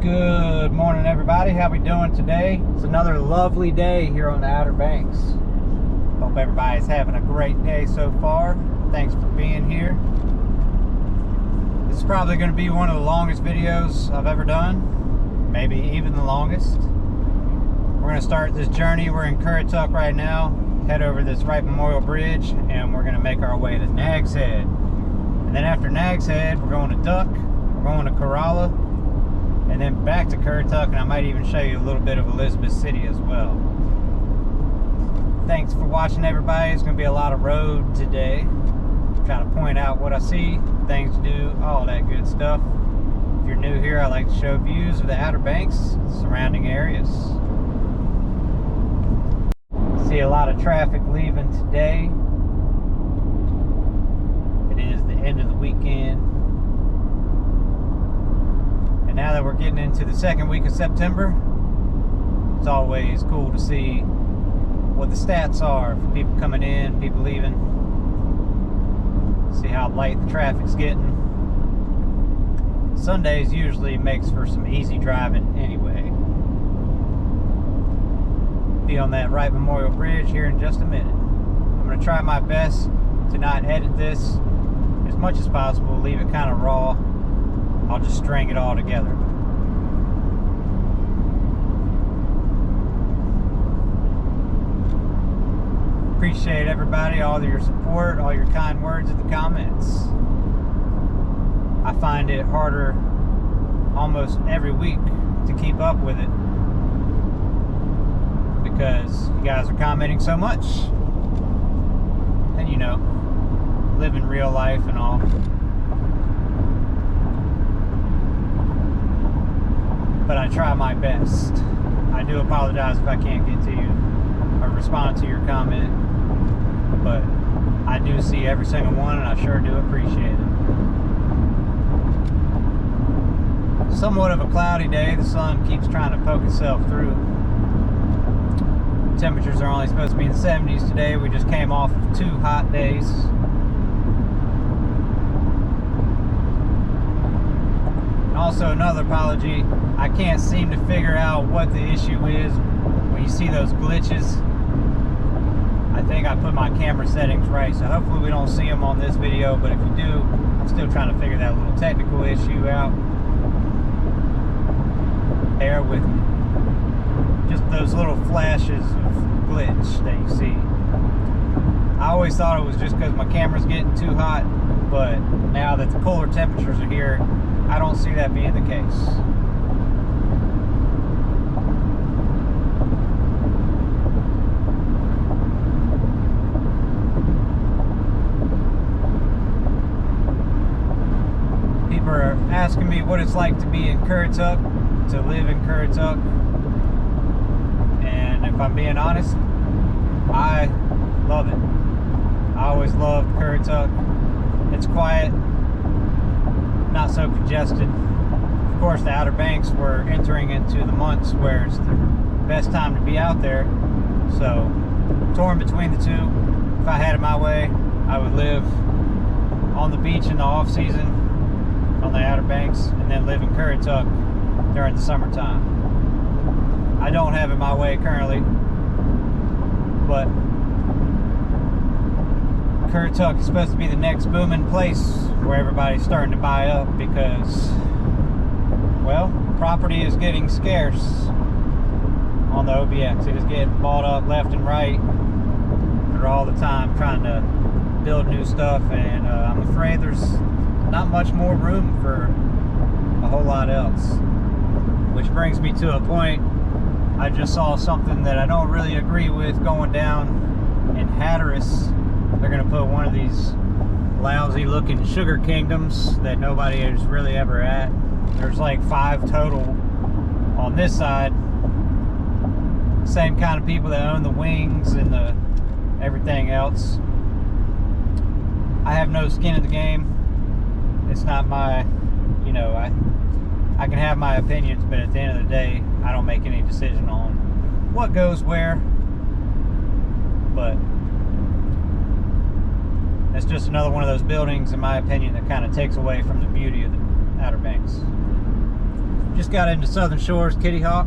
Good morning, everybody. How we doing today? It's another lovely day here on the Outer Banks. Hope everybody's having a great day so far. Thanks for being here. This is probably going to be one of the longest videos I've ever done, maybe even the longest. We're going to start this journey. We're in Currituck right now, head over this Wright Memorial Bridge, and we're going to make our way to Nags Head. And then after Nags Head, we're going to Duck, we're going to Corolla, and then back to Currituck, and I might even show you a little bit of Elizabeth City as well. Thanks for watching, everybody. It's going to be a lot of road today. I'm trying to point out what I see, things to do, all that good stuff. If you're new here, I like to show views of the Outer Banks, surrounding areas. See a lot of traffic leaving today. It is the end of the weekend. And now that we're getting into the second week of September, it's always cool to see what the stats are for people coming in, people leaving. See how light the traffic's getting. Sundays usually makes for some easy driving anyway. Be on that Wright Memorial Bridge here in just a minute. I'm going to try my best to not edit this as much as possible, leave it kind of raw. I'll just string it all together. Appreciate everybody, all of your support, all your kind words in the comments. I find it harder almost every week to keep up with it because you guys are commenting so much. And you know, living real life and all. But I try my best. I do apologize if I can't get to you or respond to your comment, but I do see every single one and I sure do appreciate it. Somewhat of a cloudy day. The sun keeps trying to poke itself through. Temperatures are only supposed to be in the 70s today. We just came off of 2 hot days. Also, another apology, I can't seem to figure out what the issue is when you see those glitches. I think I put my camera settings right, so hopefully we don't see them on this video, but if you do, I'm still trying to figure that little technical issue out. Bear with me. Just those little flashes of glitch that you see. I always thought it was just because my camera's getting too hot, but now that the cooler temperatures are here, I don't see that being the case. People are asking me what it's like to be in Currituck, to live in Currituck. And if I'm being honest, I love it. I always loved Currituck. It's quiet, not so congested. Of course, the Outer Banks, we're entering into the months where it's the best time to be out there. So, torn between the two. If I had it my way, I would live on the beach in the off season on the Outer Banks, and then live in Currituck during the summertime. I don't have it my way currently, but Currituck is supposed to be the next booming place where everybody's starting to buy up because, well, property is getting scarce on the OBX. It is getting bought up left and right. They're all the time trying to build new stuff, and I'm afraid there's not much more room for a whole lot else. Which brings me to a point. I just saw something that I don't really agree with going down in Hatteras. They're going to put one of these lousy looking sugar kingdoms that nobody is really ever at. There's like 5 total on this side. Same kind of people that own the wings and the everything else. I have no skin in the game. It's not my, you know, I can have my opinions, but at the end of the day, I don't make any decision on what goes where. But it's just another one of those buildings, in my opinion, that kind of takes away from the beauty of the Outer Banks. Just got into Southern Shores, Kitty Hawk.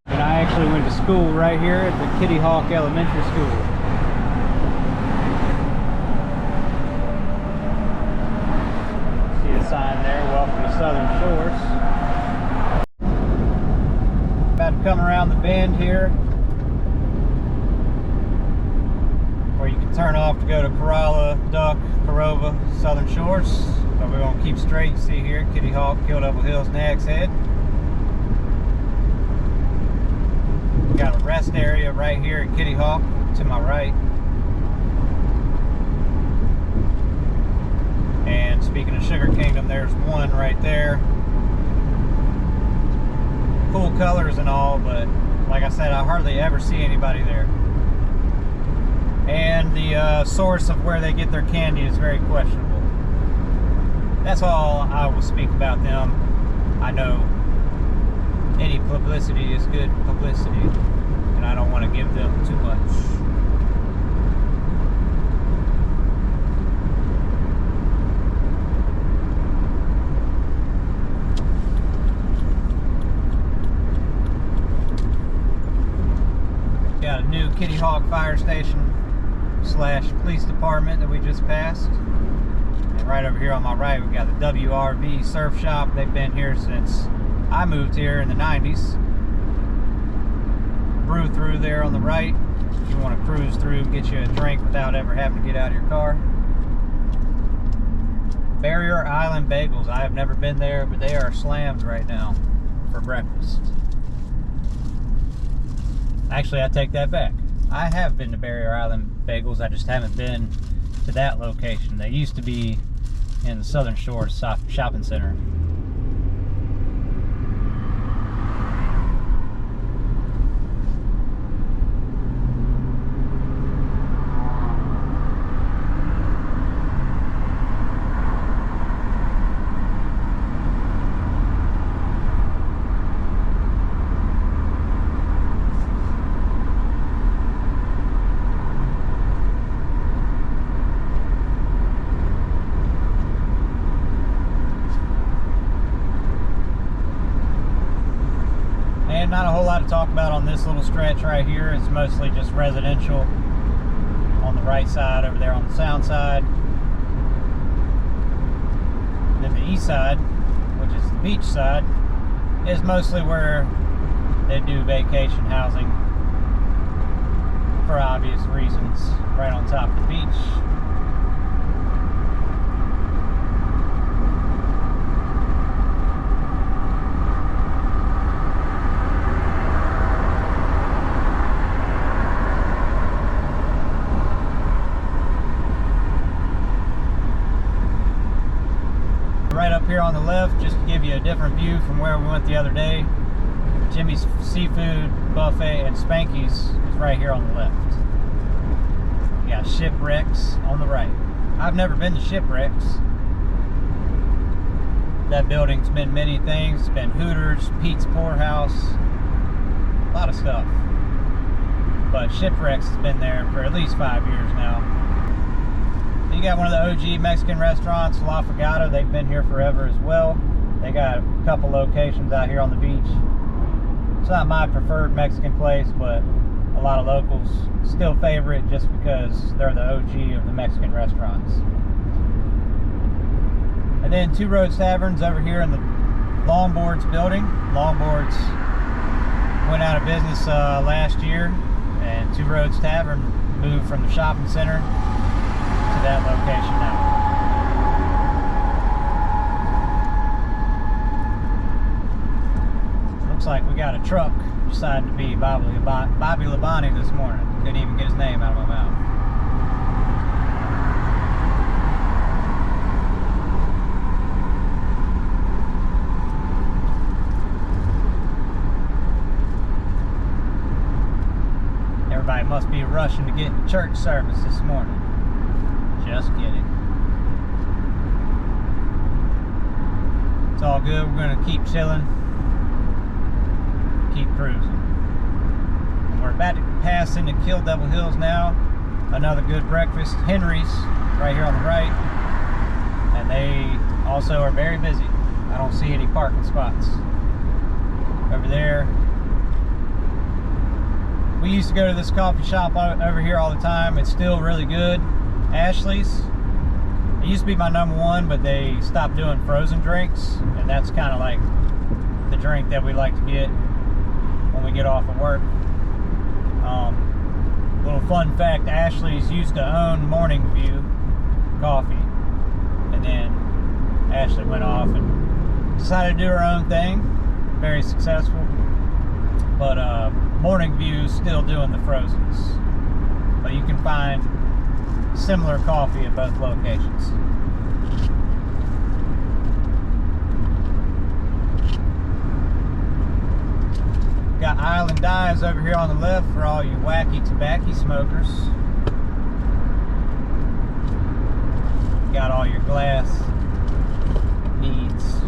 And I actually went to school right here at the Kitty Hawk Elementary School. See a sign there, welcome to Southern Shores. About to come around the bend here, where you can turn off to go to Corolla, Duck, Corolla, Southern Shores. But we're going to keep straight. You see here, Kitty Hawk, Killdouble Hills, Nags Head. We got a rest area right here at Kitty Hawk to my right. And speaking of Sugar Kingdom, there's one right there. Cool colors and all, but like I said, I hardly ever see anybody there. And the source of where they get their candy is very questionable. That's all I will speak about them. I know any publicity is good publicity, and I don't want to give them too much. Got a new Kitty Hawk fire station / police department that we just passed. And right over here on my right, we got the WRV surf shop. They've been here since I moved here in the 90s. Brew through there on the right. If you want to cruise through, get you a drink without ever having to get out of your car. Barrier Island Bagels. I have never been there, but they are slammed right now for breakfast. Actually, I take that back. I have been to Barrier Island Bagels. I just haven't been to that location. They used to be in the Southern Shores Shopping Center. Not a whole lot to talk about on this little stretch right here. It's mostly just residential on the right side over there on the sound side. And then the east side, which is the beach side, is mostly where they do vacation housing for obvious reasons, right on top of the beach. Right up here on the left, just to give you a different view from where we went the other day, Jimmy's Seafood Buffet and Spanky's is right here on the left. You got Shipwrecks on the right. I've never been to Shipwrecks. That building's been many things. It's been Hooters, Pete's Poorhouse, a lot of stuff. But Shipwrecks has been there for at least 5 years now. You got one of the OG Mexican restaurants, La Fogata. They've been here forever as well. They got a couple locations out here on the beach. It's not my preferred Mexican place, but a lot of locals still favor it just because they're the OG of the Mexican restaurants. And then Two Roads Taverns over here in the Longboards building. Longboards went out of business last year, and Two Roads Tavern moved from the shopping center to that location now. Looks like we got a truck decided to be Bobby Labonte this morning. Couldn't even get his name out of my mouth. Everybody must be rushing to get to church service this morning. Just kidding. It's all good. We're going to keep chilling, keep cruising. We're About to pass into Kill Devil Hills now. Another good breakfast, Henry's, right here on the right. And they also are very busy. I don't see any parking spots. Over there, we used to go to this coffee shop over here all the time. It's still really good. Ashley's. It used to be my #1, but they stopped doing frozen drinks, and that's kind of like the drink that we like to get when we get off of work. Little fun fact, Ashley's used to own Morning View Coffee, and then Ashley went off and decided to do her own thing. Very successful, but Morning View is still doing the frozens, but you can find similar coffee at both locations. Got Island Dives over here on the left for all you wacky tobacco smokers. Got all your glass needs.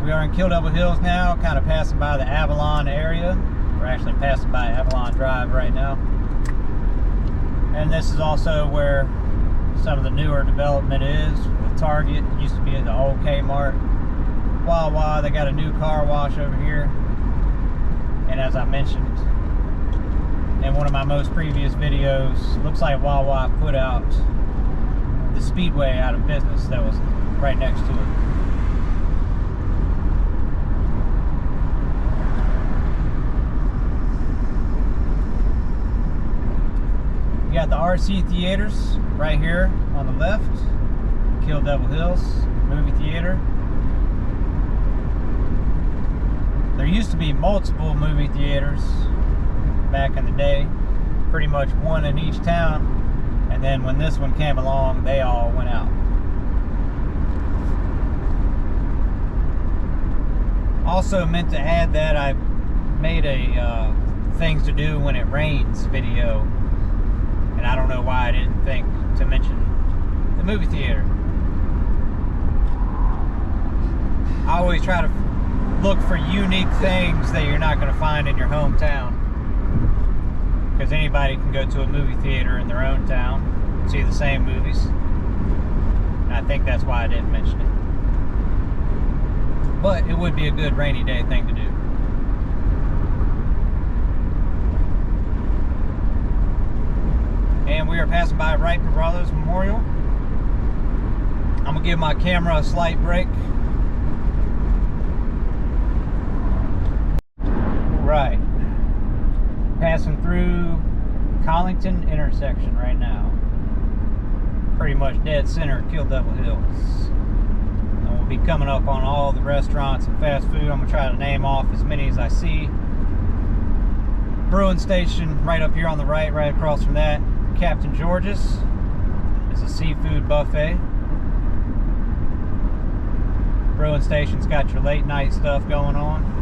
We are in Kill Devil Hills now, kind of passing by the Avalon area. We're actually passing by Avalon Drive right now. And this is also where some of the newer development is with Target. It used to be at the old Kmart. Wawa, they got a new car wash over here. And as I mentioned in one of my most previous videos, looks like Wawa put out the Speedway out of business that was right next to it. You got the RC Theaters right here on the left. Kill Devil Hills movie theater. There used to be multiple movie theaters back in the day, pretty much one in each town, and then when this one came along, they all went out. Also meant to add that I made a things to do when it rains video, and I don't know why I didn't think to mention the movie theater. I always try to look for unique things that you're not going to find in your hometown, because anybody can go to a movie theater in their own town and see the same movies, and I think that's why I didn't mention it. But it would be a good rainy day thing to do. And we are passing by Wright Memorial. I'm going to give my camera a slight break. Right, passing through Collington intersection right now. Pretty much dead center of Kill Devil Hills. And we'll be coming up on all the restaurants and fast food. I'm going to try to name off as many as I see. Brewing station right up here on the right across from that. Captain George's is a seafood buffet. Brewing station's got your late night stuff going on.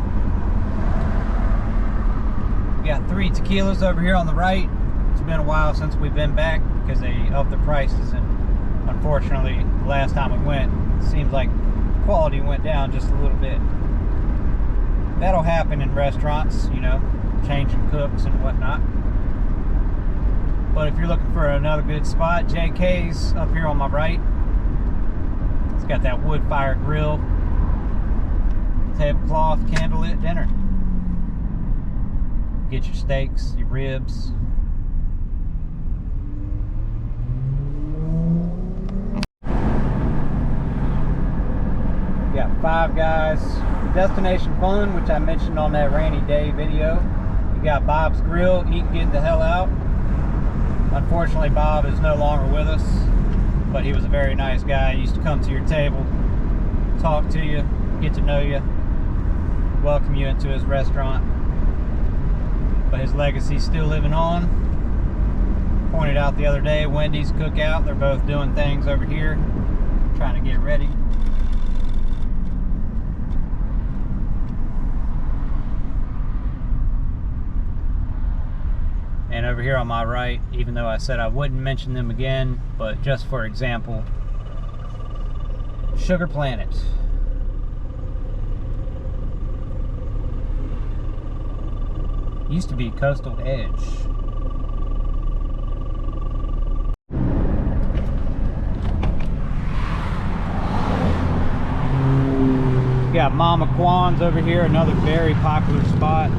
We got 3 tequilas over here on the right. It's been a while since we've been back because they upped the prices, and unfortunately the last time we went, it seems like quality went down just a little bit. That'll happen in restaurants, you know, changing cooks and whatnot. But if you're looking for another good spot, JK's up here on my right. It's got that wood fire grill, tablecloth, candlelit dinner. Get your steaks, your ribs. You got Five Guys, Destination Fun, which I mentioned on that rainy day video. You got Bob's Grill, Eat and Get the Hell Out. Unfortunately, Bob is no longer with us, but he was a very nice guy. He used to come to your table, talk to you, get to know you, welcome you into his restaurant. But his legacy's still living on. Pointed out the other day, Wendy's Cookout, they're both doing things over here, trying to get ready. And over here on my right, even though I said I wouldn't mention them again, but just for example, Sugar Planet. Used to be Coastal Edge. We got Mama Kwan's over here, another very popular spot.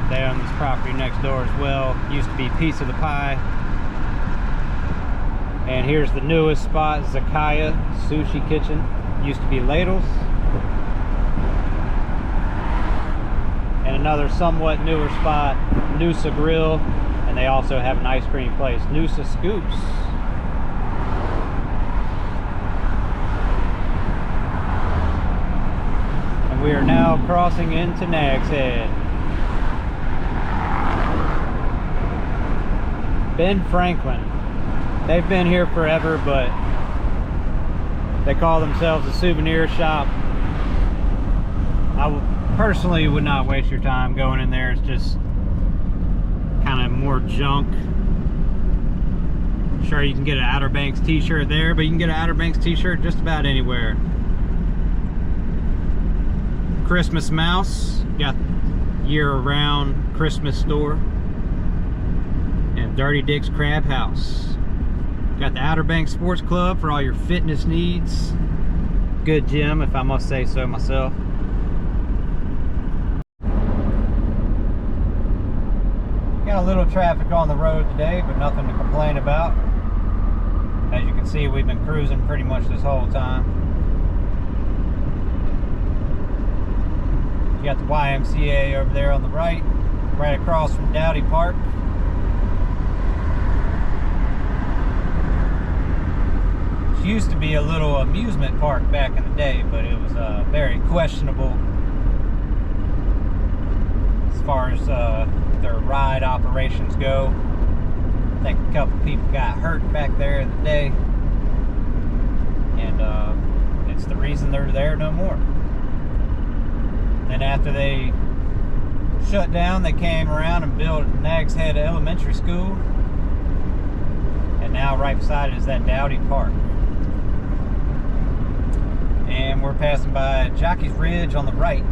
They own this property next door as well. Used to be Piece of the Pie. And here's the newest spot, VACAY Sushi Kitchen. Used to be Ladles. And another somewhat newer spot, Noosa Grill. And they also have an ice cream place, Noosa Scoops. And we are now crossing into Nags Head. Ben Franklin. They've been here forever, but they call themselves a souvenir shop. I personally would not waste your time going in there. It's just kind of more junk. Sure, you can get an Outer Banks t-shirt there, but you can get an Outer Banks t-shirt just about anywhere. Christmas Mouse, got year-round Christmas store. And Dirty Dick's Crab House. Got the Outer Banks Sports Club for all your fitness needs. Good gym, if I must say so myself. Got a little traffic on the road today, but nothing to complain about. As you can see, we've been cruising pretty much this whole time. You got the YMCA over there on the right across from Dowdy Park. It used to be a little amusement park back in the day, but it was very questionable as far as their ride operations go. I think a couple people got hurt back there in the day, and it's the reason they're there no more. And after they shut down, they came around and built Nags Head Elementary School, and now right beside it is that Dowdy Park. And we're passing by Jockey's Ridge on the right.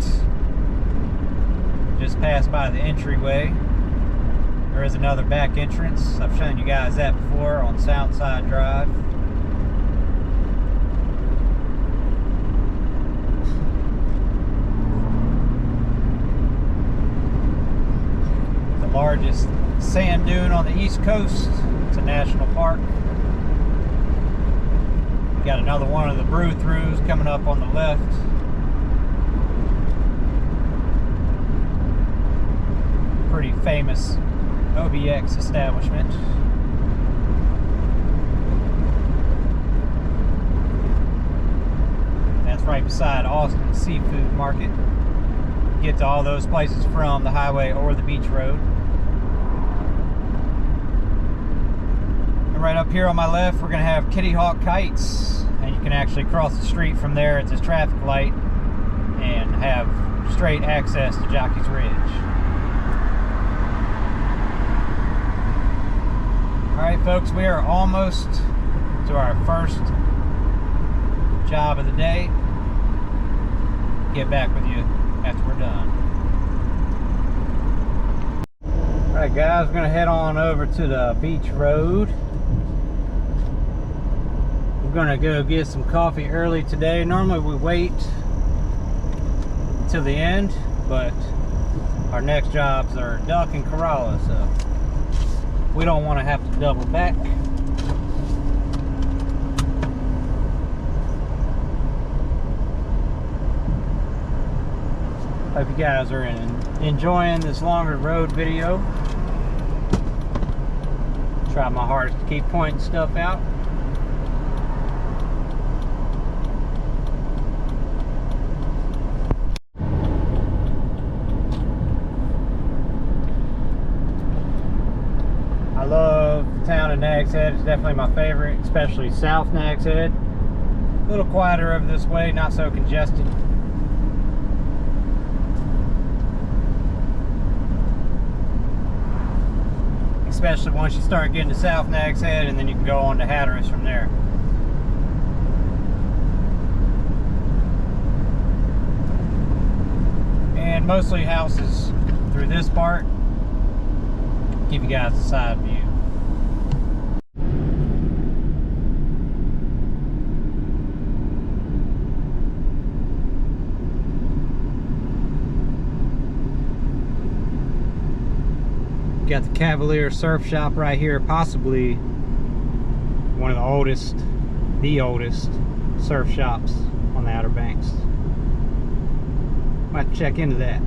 Just passed by the entryway. There is another back entrance. I've shown you guys that before on Soundside Drive. The largest sand dune on the East Coast. It's a national park. Got another one of the brew-throughs coming up on the left. Pretty famous OBX establishment. That's right beside Austin Seafood Market. Get to all those places from the highway or the beach road. Right up here on my left, we're going to have Kitty Hawk Kites, and you can actually cross the street from there at this traffic light and have straight access to Jockey's Ridge. Alright folks, we are almost to our first job of the day. Get back with you after we're done. Alright guys, we're going to head on over to the beach road. We're gonna go get some coffee early today. Normally we wait till the end, but our next jobs are Duck and Corolla, so we don't want to have to double back. Hope you guys are enjoying this longer road video. Try my hardest to keep pointing stuff out. I love the town of Nags Head. It's definitely my favorite, especially South Nags Head. A little quieter over this way, not so congested. Especially once you start getting to South Nags Head, and then you can go on to Hatteras from there. and mostly houses through this part. Give you guys a side view. Got the Cavalier Surf Shop right here, possibly one of the oldest surf shops on the Outer Banks. Might check into that.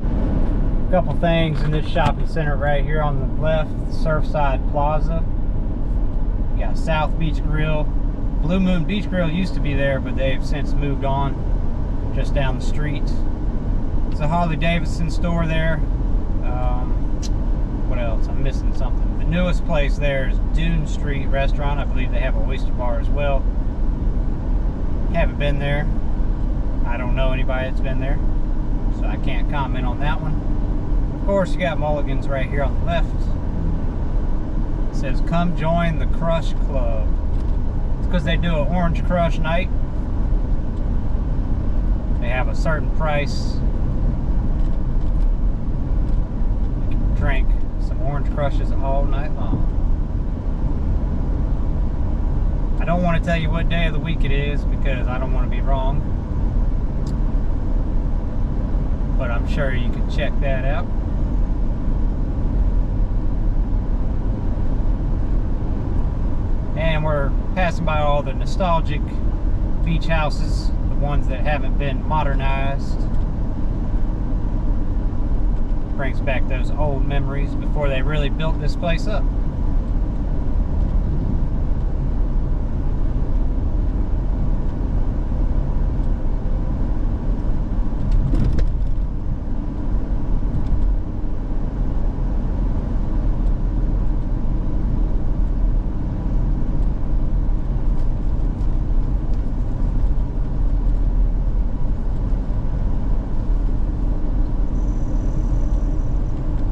A couple things in this shopping center right here on the left, Surfside Plaza. You got South Beach Grill. Blue Moon Beach Grill used to be there, but they've since moved on just down the street. It's a Harley Davidson store there. What else? I'm missing something. The newest place there is Dune Street Restaurant. I believe they have an oyster bar as well. Haven't been there. I don't know anybody that's been there, so I can't comment on that one. Of course, you got Mulligan's right here on the left. It says, "Come join the Crush Club." Because they do an Orange Crush night. They have a certain price. You can drink some Orange Crushes all night long. I don't want to tell you what day of the week it is because I don't want to be wrong. But I'm sure you can check that out. And we're passing by all the nostalgic beach houses, the ones that haven't been modernized. Brings back those old memories before they really built this place up.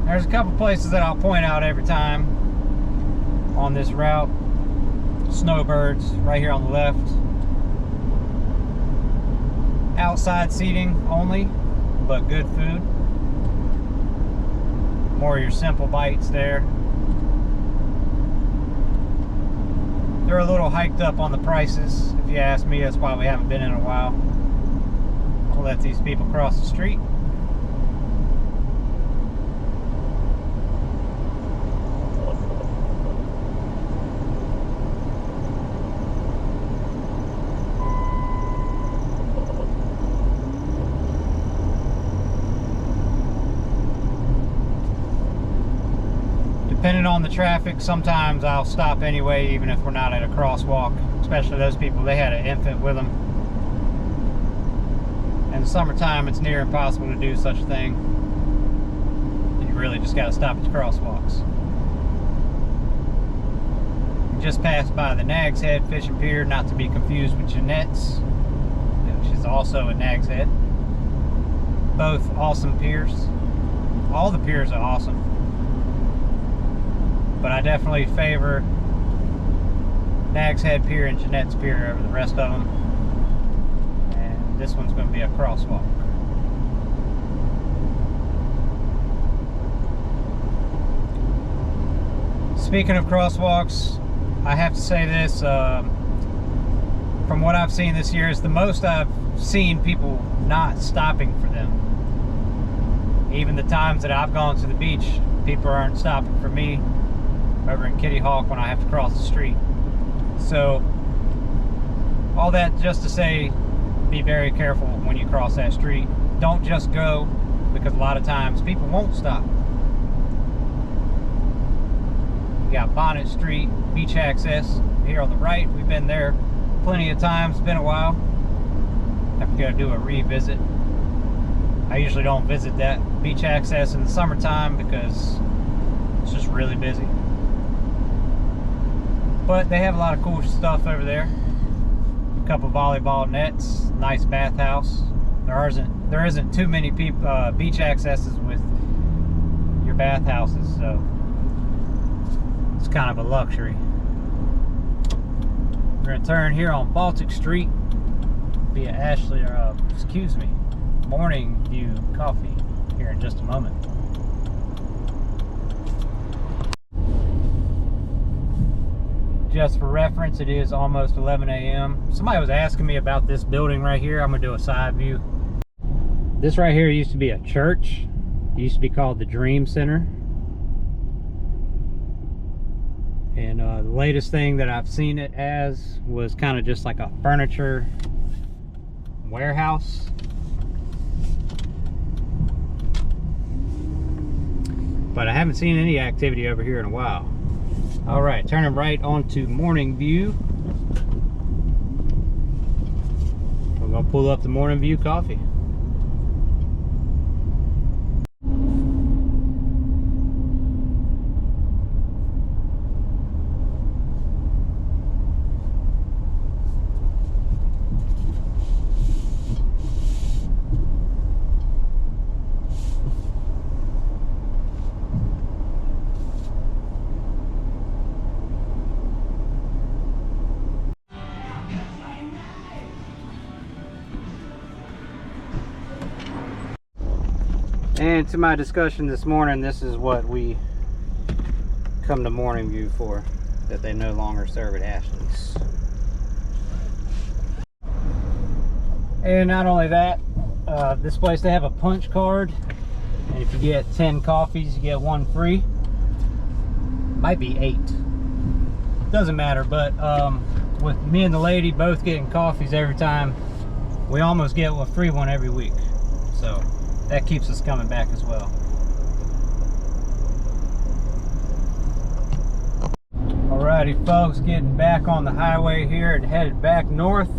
There's a couple places that I'll point out every time on this route. Snowbirds right here on the left. Outside seating only, but good food. More of your simple bites there. They're a little hiked up on the prices. If you ask me, that's why we haven't been in a while. I'll let these people cross the street. Depending on the traffic, sometimes I'll stop anyway, even if we're not at a crosswalk. Especially those people, they had an infant with them. In the summertime, it's near impossible to do such a thing. You really just got to stop at the crosswalks. We just passed by the Nags Head Fishing Pier, not to be confused with Jeanette's, which is also a Nags Head. Both awesome piers. All the piers are awesome. But I definitely favor Nags Head Pier and Jeanette's Pier over the rest of them. And this one's going to be a crosswalk. Speaking of crosswalks, I have to say this, from what I've seen this year, is the most I've seen people not stopping for them. Even the times that I've gone to the beach, people aren't stopping for me over in Kitty Hawk when I have to cross the street. So all that just to say, be very careful when you cross that street. Don't just go, because a lot of times people won't stop. You got Bonnet Street, beach access here on the right. We've been there plenty of times. It's been a while. Have to go do a revisit. I usually don't visit that beach access in the summertime because it's just really busy. But they have a lot of cool stuff over there. A couple volleyball nets, nice bathhouse. There isn't too many beach accesses with your bathhouses, so it's kind of a luxury. We're gonna turn here on Baltic Street via Morning View Coffee here in just a moment. Just for reference, it is almost 11 a.m. Somebody was asking me about this building right here. I'm gonna do a side view. This right here used to be a church. It used to be called the Dream Center. And the latest thing that I've seen it as was kind of just like a furniture warehouse. But I haven't seen any activity over here in a while. All right, turning right onto Morning View. We're gonna pull up the Morning View Coffee. And to my discussion this morning, this is what we come to Morning View for, that they no longer serve at Ashley's. And not only that, this place, they have a punch card, and if you get 10 coffees, you get one free. Might be 8. Doesn't matter, but with me and the lady both getting coffees every time, we almost get a free one every week. So that keeps us coming back as well. Alrighty folks, getting back on the highway here and headed back north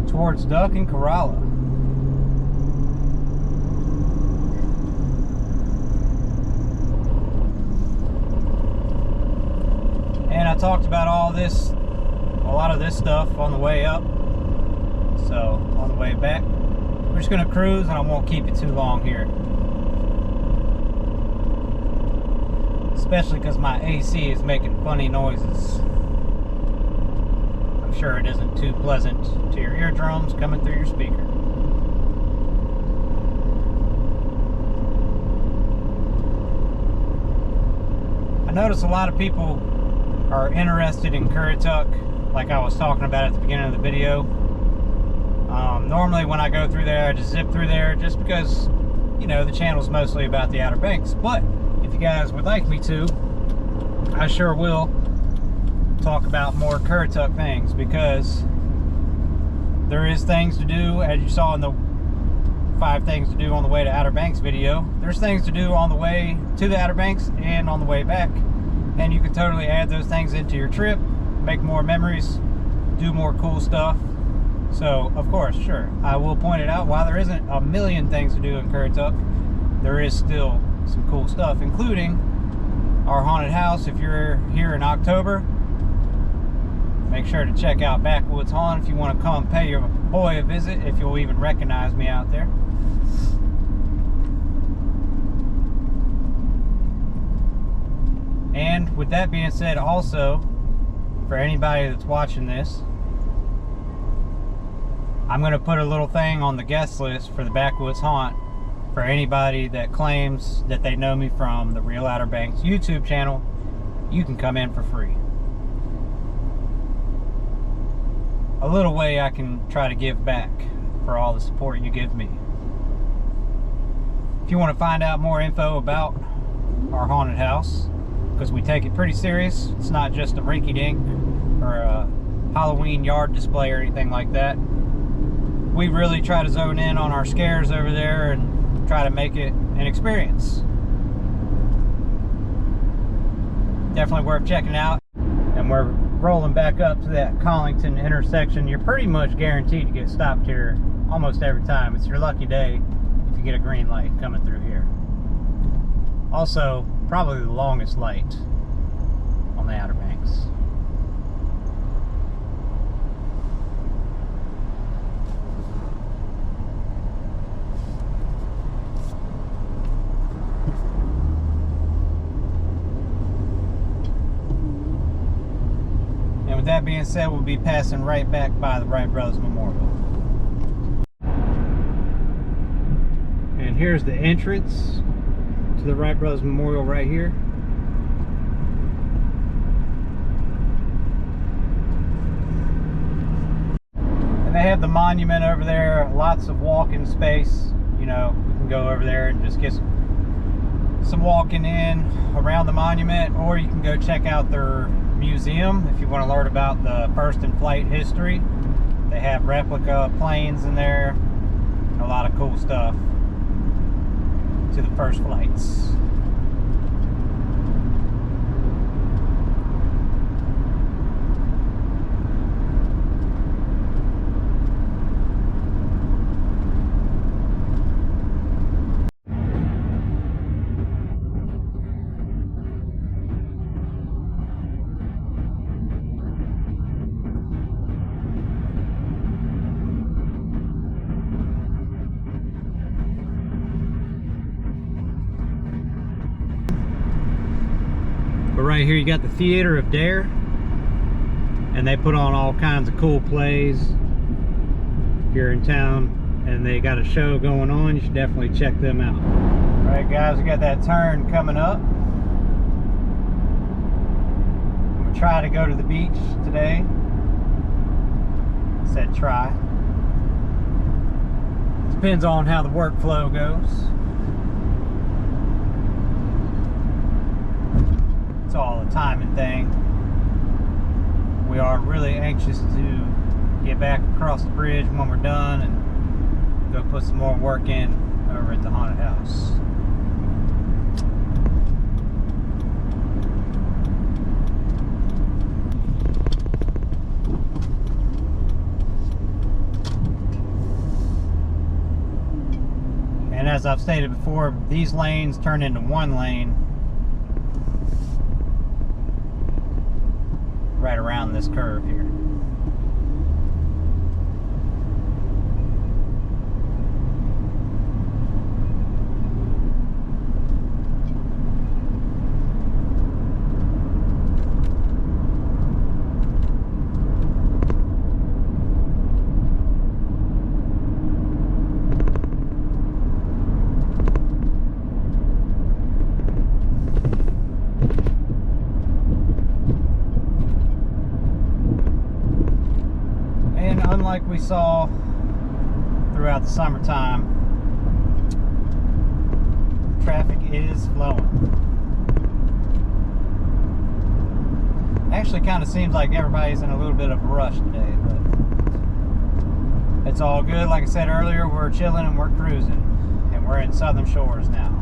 towards Duck and Corolla. And I talked about a lot of this stuff on the way up. So on the way back, we're just gonna cruise and I won't keep it too long here. Especially because my AC is making funny noises. I'm sure it isn't too pleasant to your eardrums coming through your speaker. I notice a lot of people are interested in Currituck, like I was talking about at the beginning of the video. Normally when I go through there, I just zip through there just because, you know, the channel's mostly about the Outer Banks. But if you guys would like me to, I sure will talk about more Currituck things, because there is things to do, as you saw in the 5 things to do on the way to Outer Banks video. There's things to do on the way to the Outer Banks and on the way back, and you can totally add those things into your trip, make more memories, do more cool stuff. So of course, sure, I will point it out, while there isn't a million things to do in Currituck, there is still some cool stuff, including our haunted house. If you're here in October, make sure to check out Backwoods Haunt if you want to come pay your boy a visit, if you'll even recognize me out there. And with that being said, also, for anybody that's watching this, I'm going to put a little thing on the guest list for the Backwoods Haunt for anybody that claims that they know me from the Real Outer Banks YouTube channel. You can come in for free. A little way I can try to give back for all the support you give me. If you want to find out more info about our haunted house, because we take it pretty serious, it's not just a rinky-dink or a Halloween yard display or anything like that. We really try to zone in on our scares over there and try to make it an experience. Definitely worth checking out. And we're rolling back up to that Collington intersection. You're pretty much guaranteed to get stopped here almost every time. It's your lucky day if you get a green light coming through here. Also, probably the longest light on the Outer Banks. That being said, we'll be passing right back by the Wright Brothers Memorial. And here's the entrance to the Wright Brothers Memorial right here. And they have the monument over there, lots of walking space. You know, we can go over there and just get some walking in around the monument, or you can go check out their museum if you want to learn about the first in-flight history. They have replica planes in there, a lot of cool stuff to the first flights. But right here you got the Theater of Dare, and they put on all kinds of cool plays here in town, and they got a show going on. You should definitely check them out. All right guys, we got that turn coming up. I'm gonna try to go to the beach today. I said try. Depends on how the workflow goes. It's all a timing thing. We are really anxious to get back across the bridge when we're done and go put some more work in over at the haunted house. And as I've stated before, these lanes turn into one lane right around this curve here. Unlike we saw throughout the summertime, traffic is flowing. Actually kind of seems like everybody's in a little bit of a rush today, but it's all good. Like I said earlier, we're chilling and we're cruising, and we're in Southern Shores now.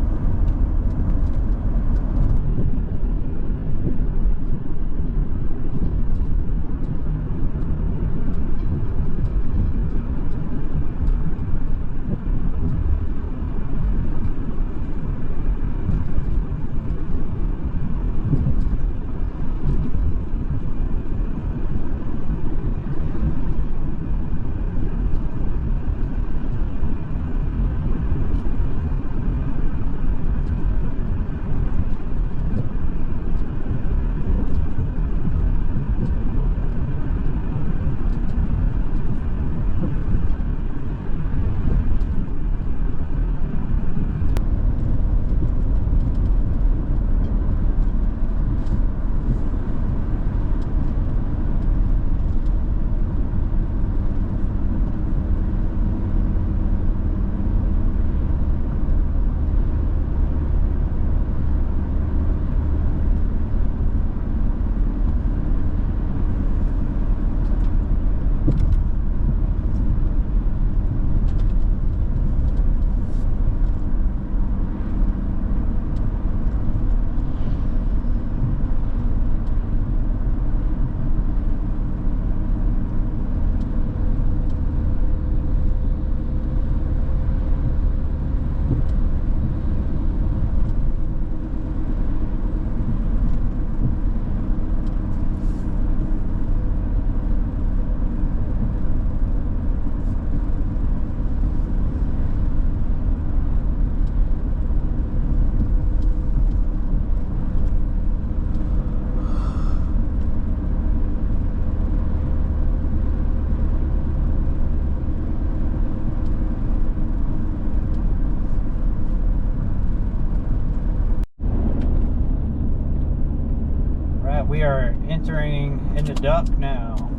are entering into Duck now.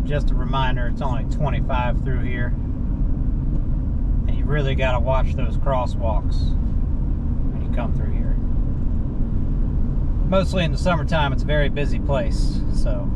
Just a reminder, it's only 25 through here. And you really got to watch those crosswalks when you come through here. Mostly in the summertime, it's a very busy place, so.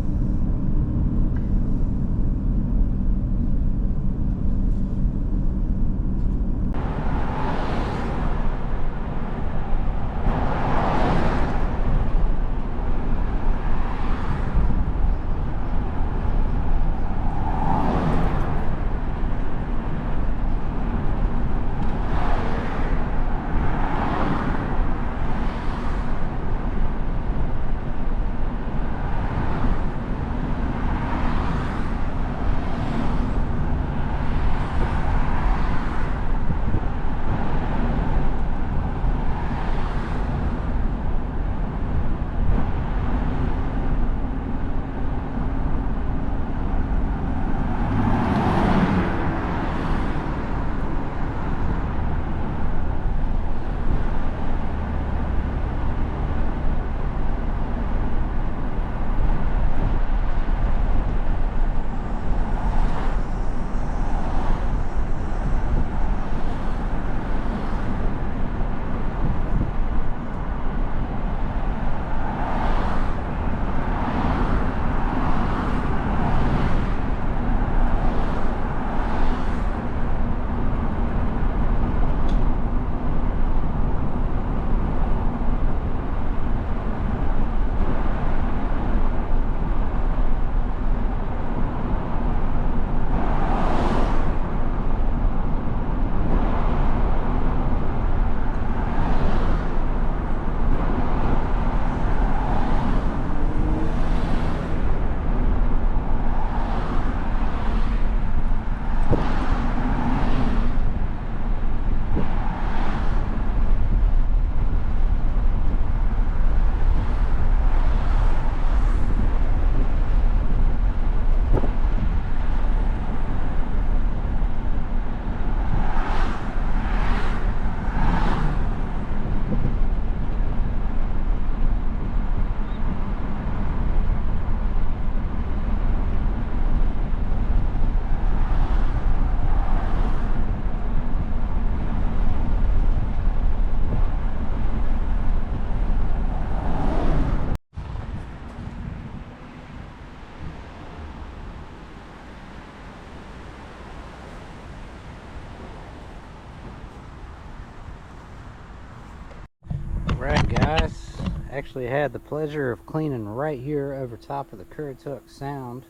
Right, guys, actually had the pleasure of cleaning right here over top of the Currituck Sound.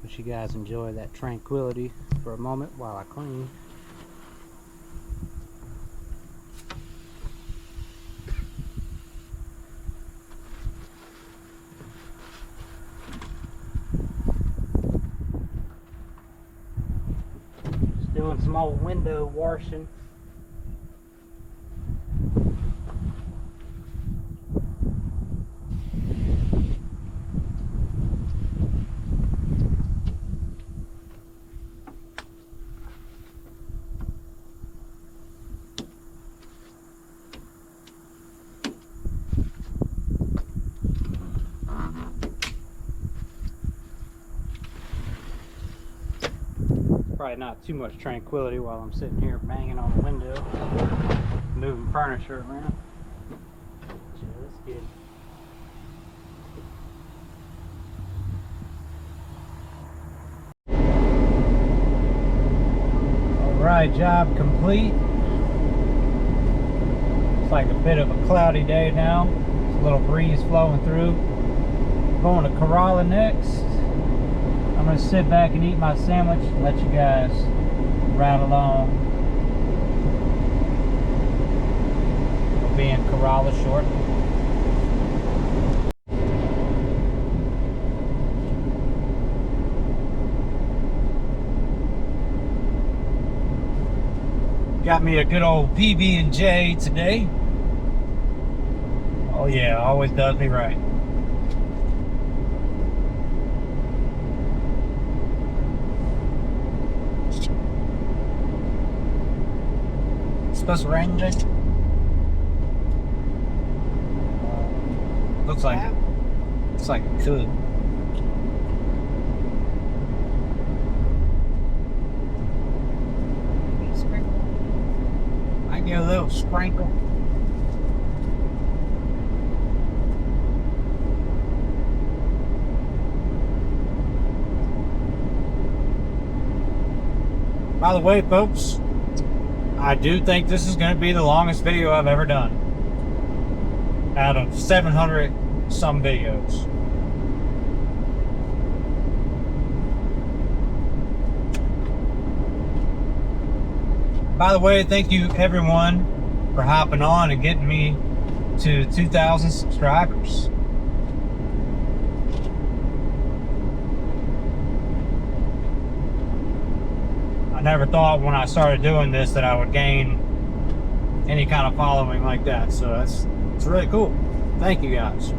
Wish you guys enjoy that tranquility for a moment while I clean. Just doing some old window washing. Probably not too much tranquility while I'm sitting here banging on the window, moving furniture around. Just kidding. Alright, job complete. It's like a bit of a cloudy day now. There's a little breeze flowing through. Going to Corolla next. I'm going to sit back and eat my sandwich and let you guys ride along. We'll be in Corolla shortly. Got me a good old PB&J today. Oh yeah, always does me right. It's supposed to rain today? Looks like it. Looks like it could. I get a little sprinkle. By the way, folks, I do think this is going to be the longest video I've ever done out of 700 some videos. By the way, thank you everyone for hopping on and getting me to 2,000 subscribers. I never thought when I started doing this that I would gain any kind of following like that, so it's really cool. Thank you guys.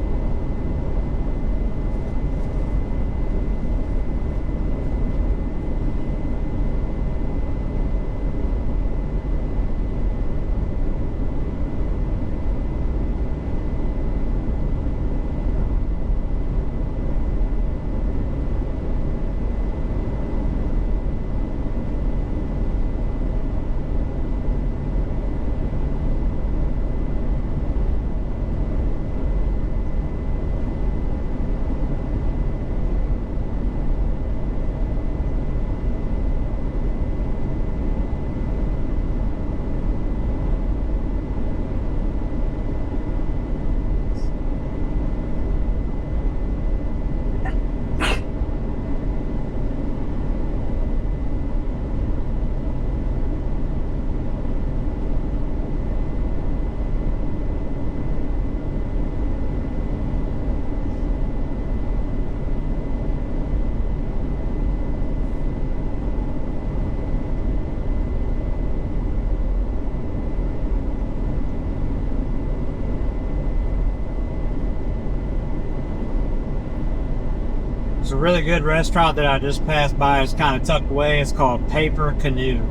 It's a really good restaurant that I just passed by. It's kind of tucked away. It's called Paper Canoe.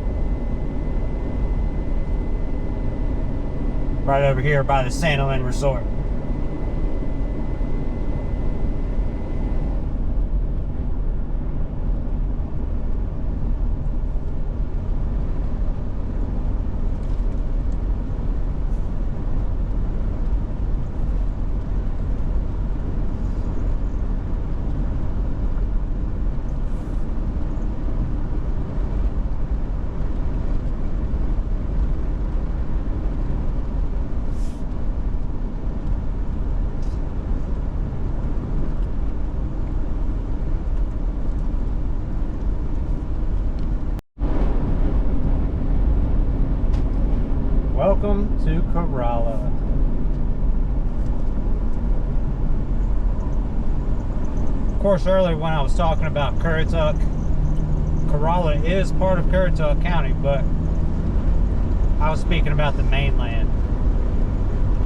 Right over here by the Scenic Resort. Welcome to Corolla. Of course, earlier when I was talking about Currituck, Corolla is part of Currituck County, but I was speaking about the mainland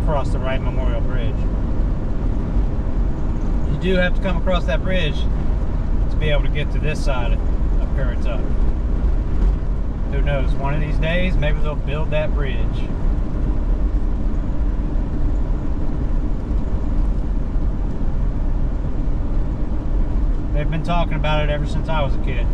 across the Wright Memorial Bridge. You do have to come across that bridge to be able to get to this side of Currituck. Who knows, one of these days, maybe they'll build that bridge. They've been talking about it ever since I was a kid.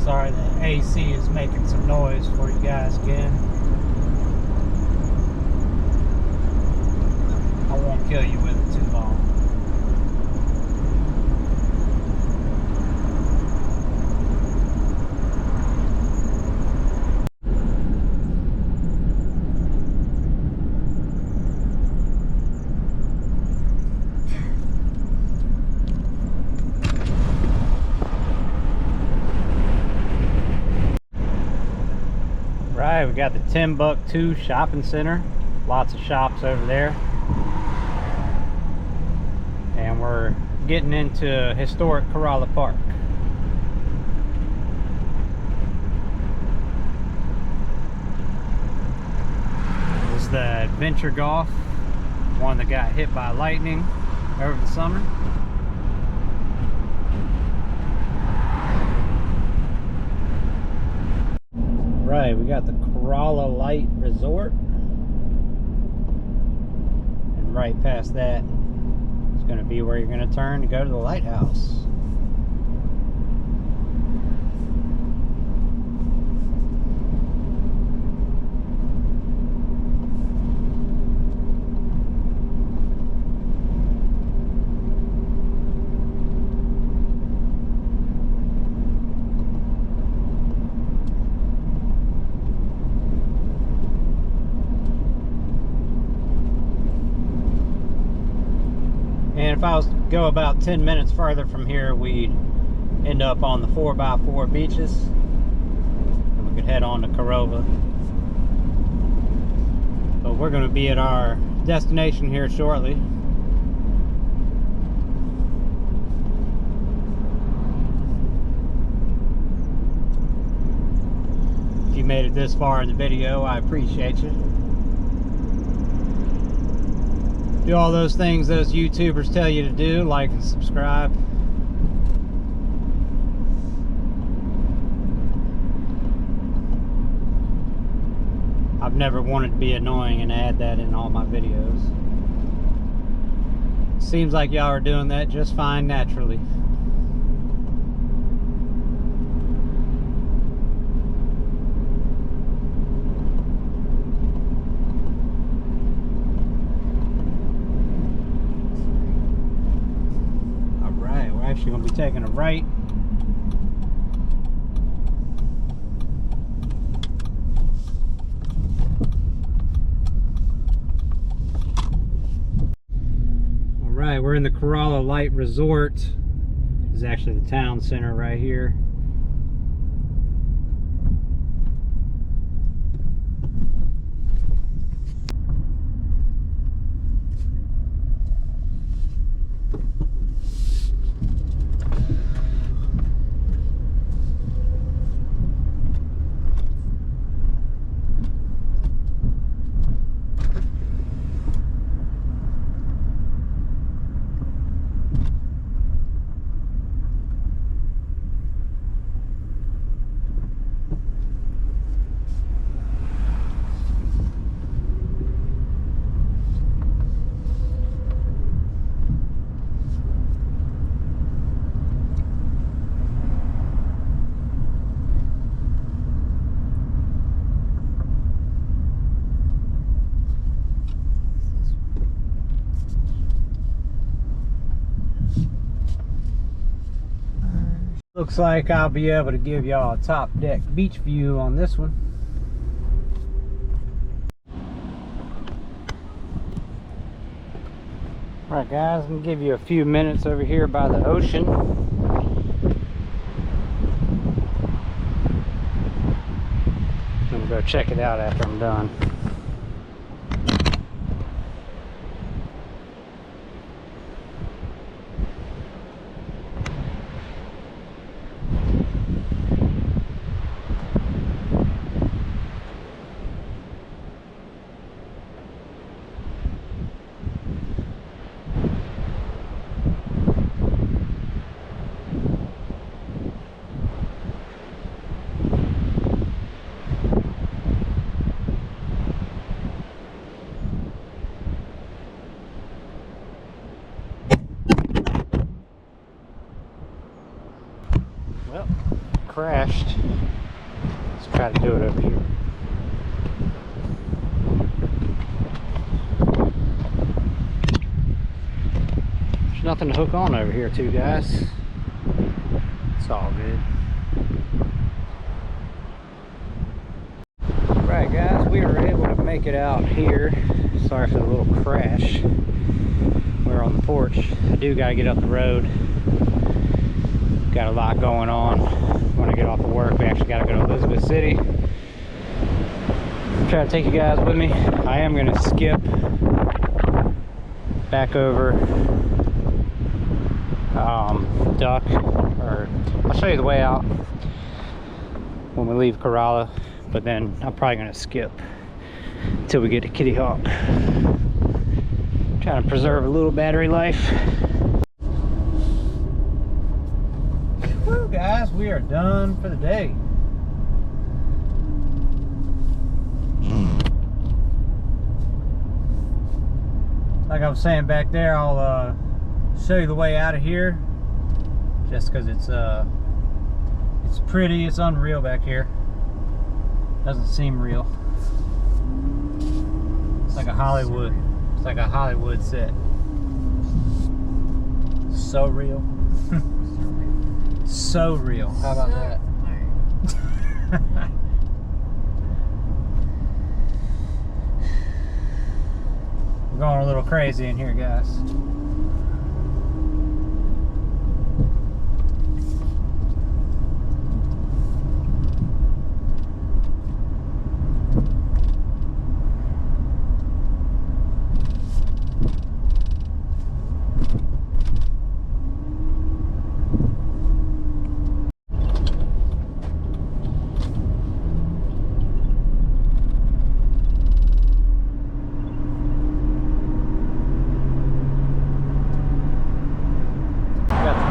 Sorry, the AC is making some noise for you guys again. I won't kill you with it too long. Right, we got the Timbuktu Shopping Center. Lots of shops over there. And we're getting into historic Corolla Park. This is the Adventure Golf, one that got hit by lightning over the summer. Right, we got the Corolla Light Resort, and right past that is going to be where you're going to turn to go to the lighthouse. And if I was to go about 10 minutes further from here, we'd end up on the 4x4 beaches, and we could head on to Corolla. But we're going to be at our destination here shortly. If you made it this far in the video, I appreciate you. Do all those things those YouTubers tell you to do, like and subscribe. I've never wanted to be annoying and add that in all my videos. Seems like y'all are doing that just fine naturally. Actually going to be taking a right. All right, we're in the Corolla Light Resort. This is actually the town center right here. Looks like I'll be able to give y'all a top deck beach view on this one. Alright guys, I'm going to give you a few minutes over here by the ocean. I'm going to go check it out after I'm done. Well, crashed. Let's try to do it over here. There's nothing to hook on over here too, guys. It's all good. Right guys, we were able to make it out here. Sorry for the little crash. We're on the porch. I do gotta get up the road. Got a lot going on. When I get off of work, we actually got to go to Elizabeth City. Try to take you guys with me. I am gonna skip back over Duck, or I'll show you the way out when we leave Corolla, but then I'm probably gonna skip until we get to Kitty Hawk. Trying to preserve a little battery life. Woo, guys, we are done for the day. Like I was saying back there, I'll show you the way out of here, just because it's pretty. It's unreal back here. Doesn't seem real. It's like a Hollywood. It's like a Hollywood set. So real. So real. How about that? We're going a little crazy in here, guys.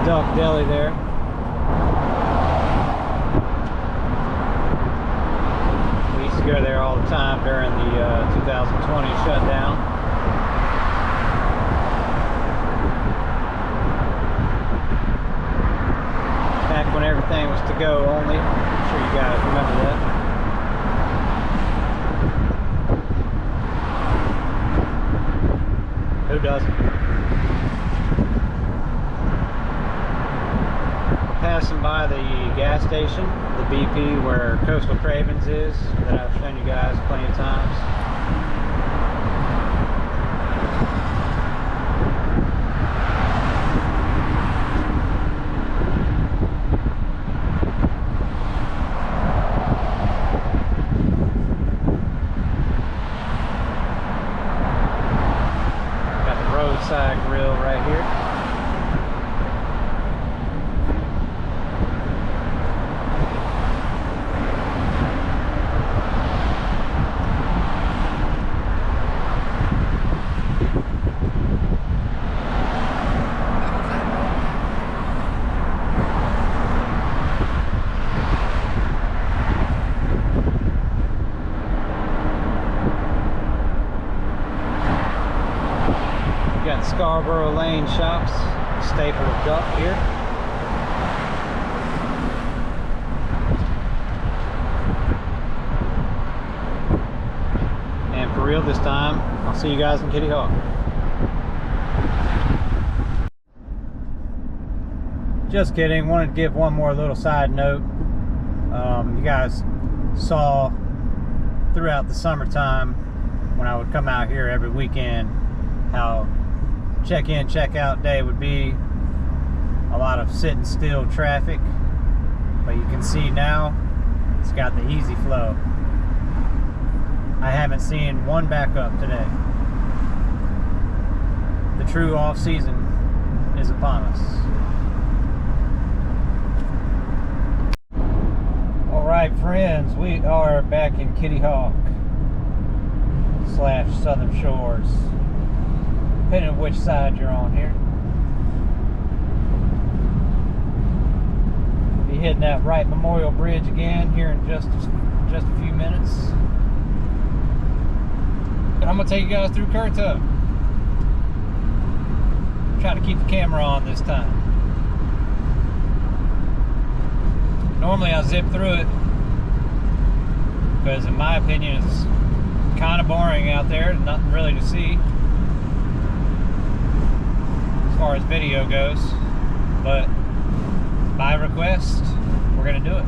Duck Deli there. We used to go there all the time during the 2020 shutdown. Back when everything was to go only. I'm sure you guys remember that. Who doesn't? Passing by the gas station, the BP where Coastal Cravens is, that I've shown you guys plenty of times. Got the roadside grill right here. Scarborough Lane Shops, staple of Duck here. And for real this time, I'll see you guys in Kitty Hawk. Just kidding, wanted to give one more little side note. You guys saw throughout the summertime when I would come out here every weekend how check-in, check-out day would be a lot of sitting still traffic, but you can see now it's got the easy flow. I haven't seen one backup today. The true off-season is upon us. Alright friends, we are back in Kitty Hawk / Southern Shores, depending on which side you're on here. Be hitting that Wright Memorial Bridge again here in just a few minutes. And I'm gonna take you guys through Currituck. Try to keep the camera on this time. Normally I zip through it because in my opinion it's kind of boring out there, nothing really to see as far as video goes, but by request we're gonna do it.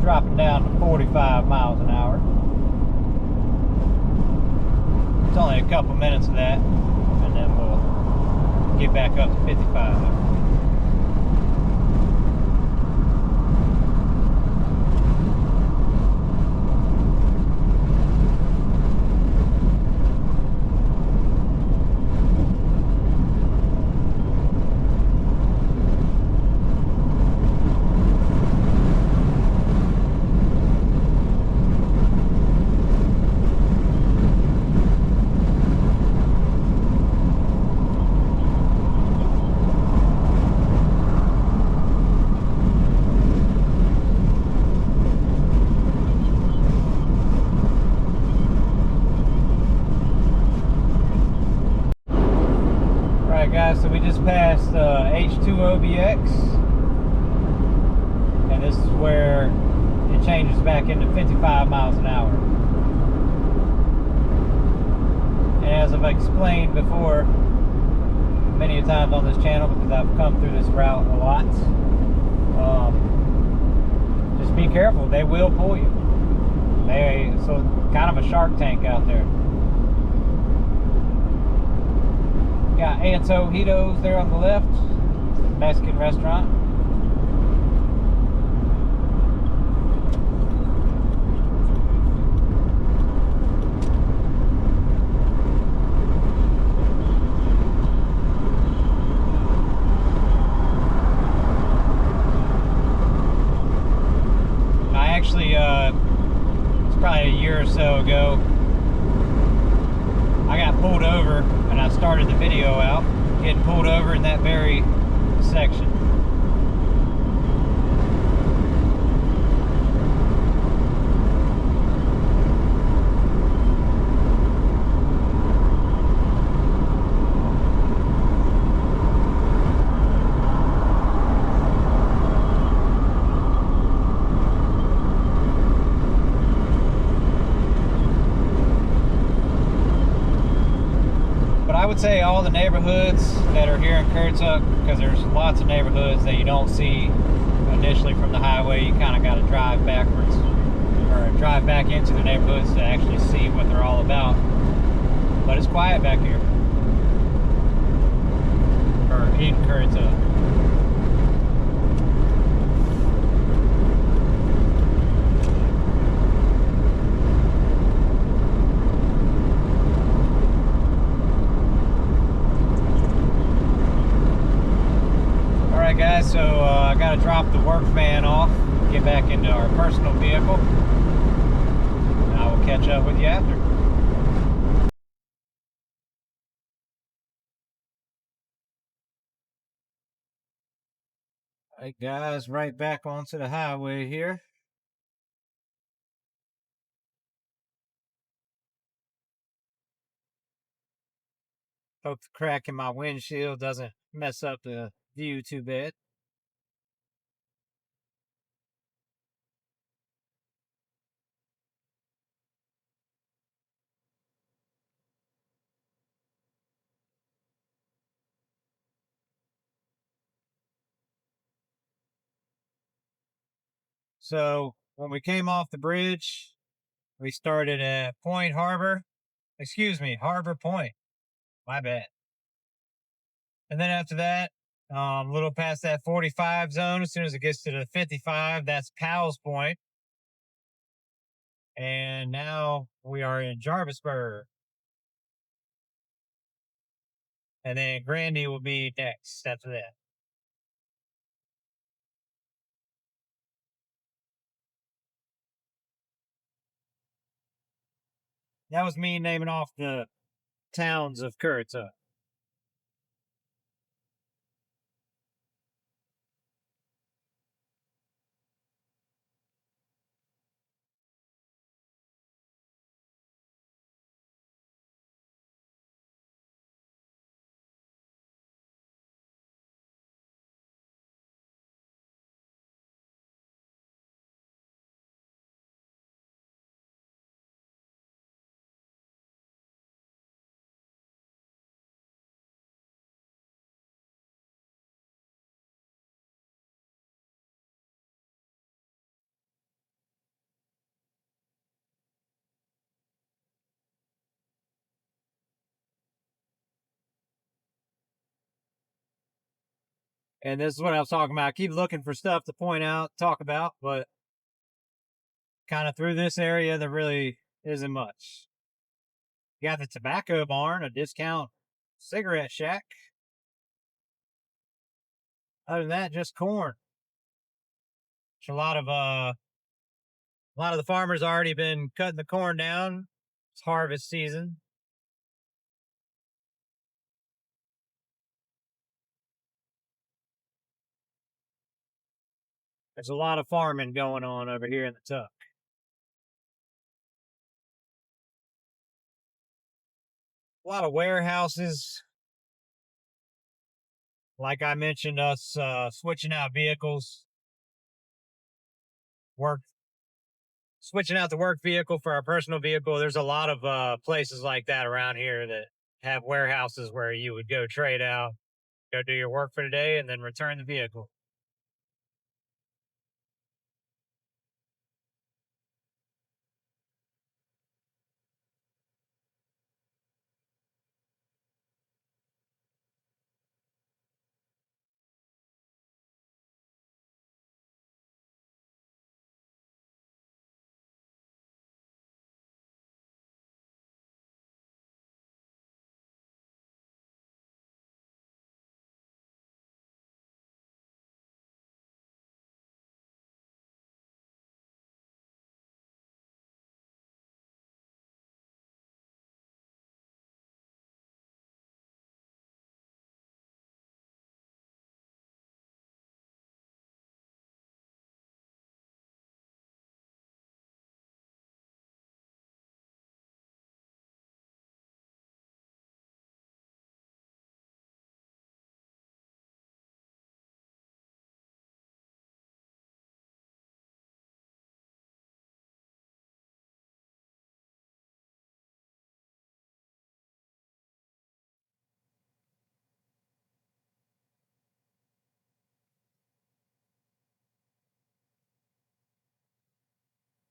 dropping down to 45 miles an hour. It's only a couple minutes of that, and then we'll get back up to 55. Guys, so we just passed H2OBX, and this is where it changes back into 55 miles an hour. And as I've explained before many times on this channel, because I've come through this route a lot, just be careful, they will pull you. So kind of a shark tank out there. Got Antojitos there on the left, Mexican restaurant. I actually, it's probably a year or so ago, I got pulled over, and I started the video out getting pulled over in that very section. I would say all the neighborhoods that are here in Currituck, because there's lots of neighborhoods that you don't see initially from the highway. You kind of got to drive backwards or drive back into the neighborhoods to actually see what they're all about. But it's quiet back here, or in Currituck. Guys, so I got to drop the work van off, get back into our personal vehicle, and I will catch up with you after. Alright guys, right back onto the highway here. Hope the crack in my windshield doesn't mess up the view too bad. So when we came off the bridge, we started at Point Harbor. Excuse me, Harbor Point. My bad. And then after that, a little past that 45 zone, as soon as it gets to the 55, that's Powell's Point. And now we are in Jarvisburg. And then Grandy will be next after that. That was me naming off the towns of Currituck. And this is what I was talking about. I keep looking for stuff to point out, talk about, but kind of through this area, there really isn't much. You got the tobacco barn, a discount cigarette shack. Other than that, just corn. Which a lot of the farmers already been cutting the corn down. It's harvest season. There's a lot of farming going on over here in the Tuck. A lot of warehouses. Like I mentioned, us switching out vehicles, work switching out the work vehicle for our personal vehicle. There's a lot of places like that around here that have warehouses where you would go trade out, go do your work for the day, and then return the vehicle.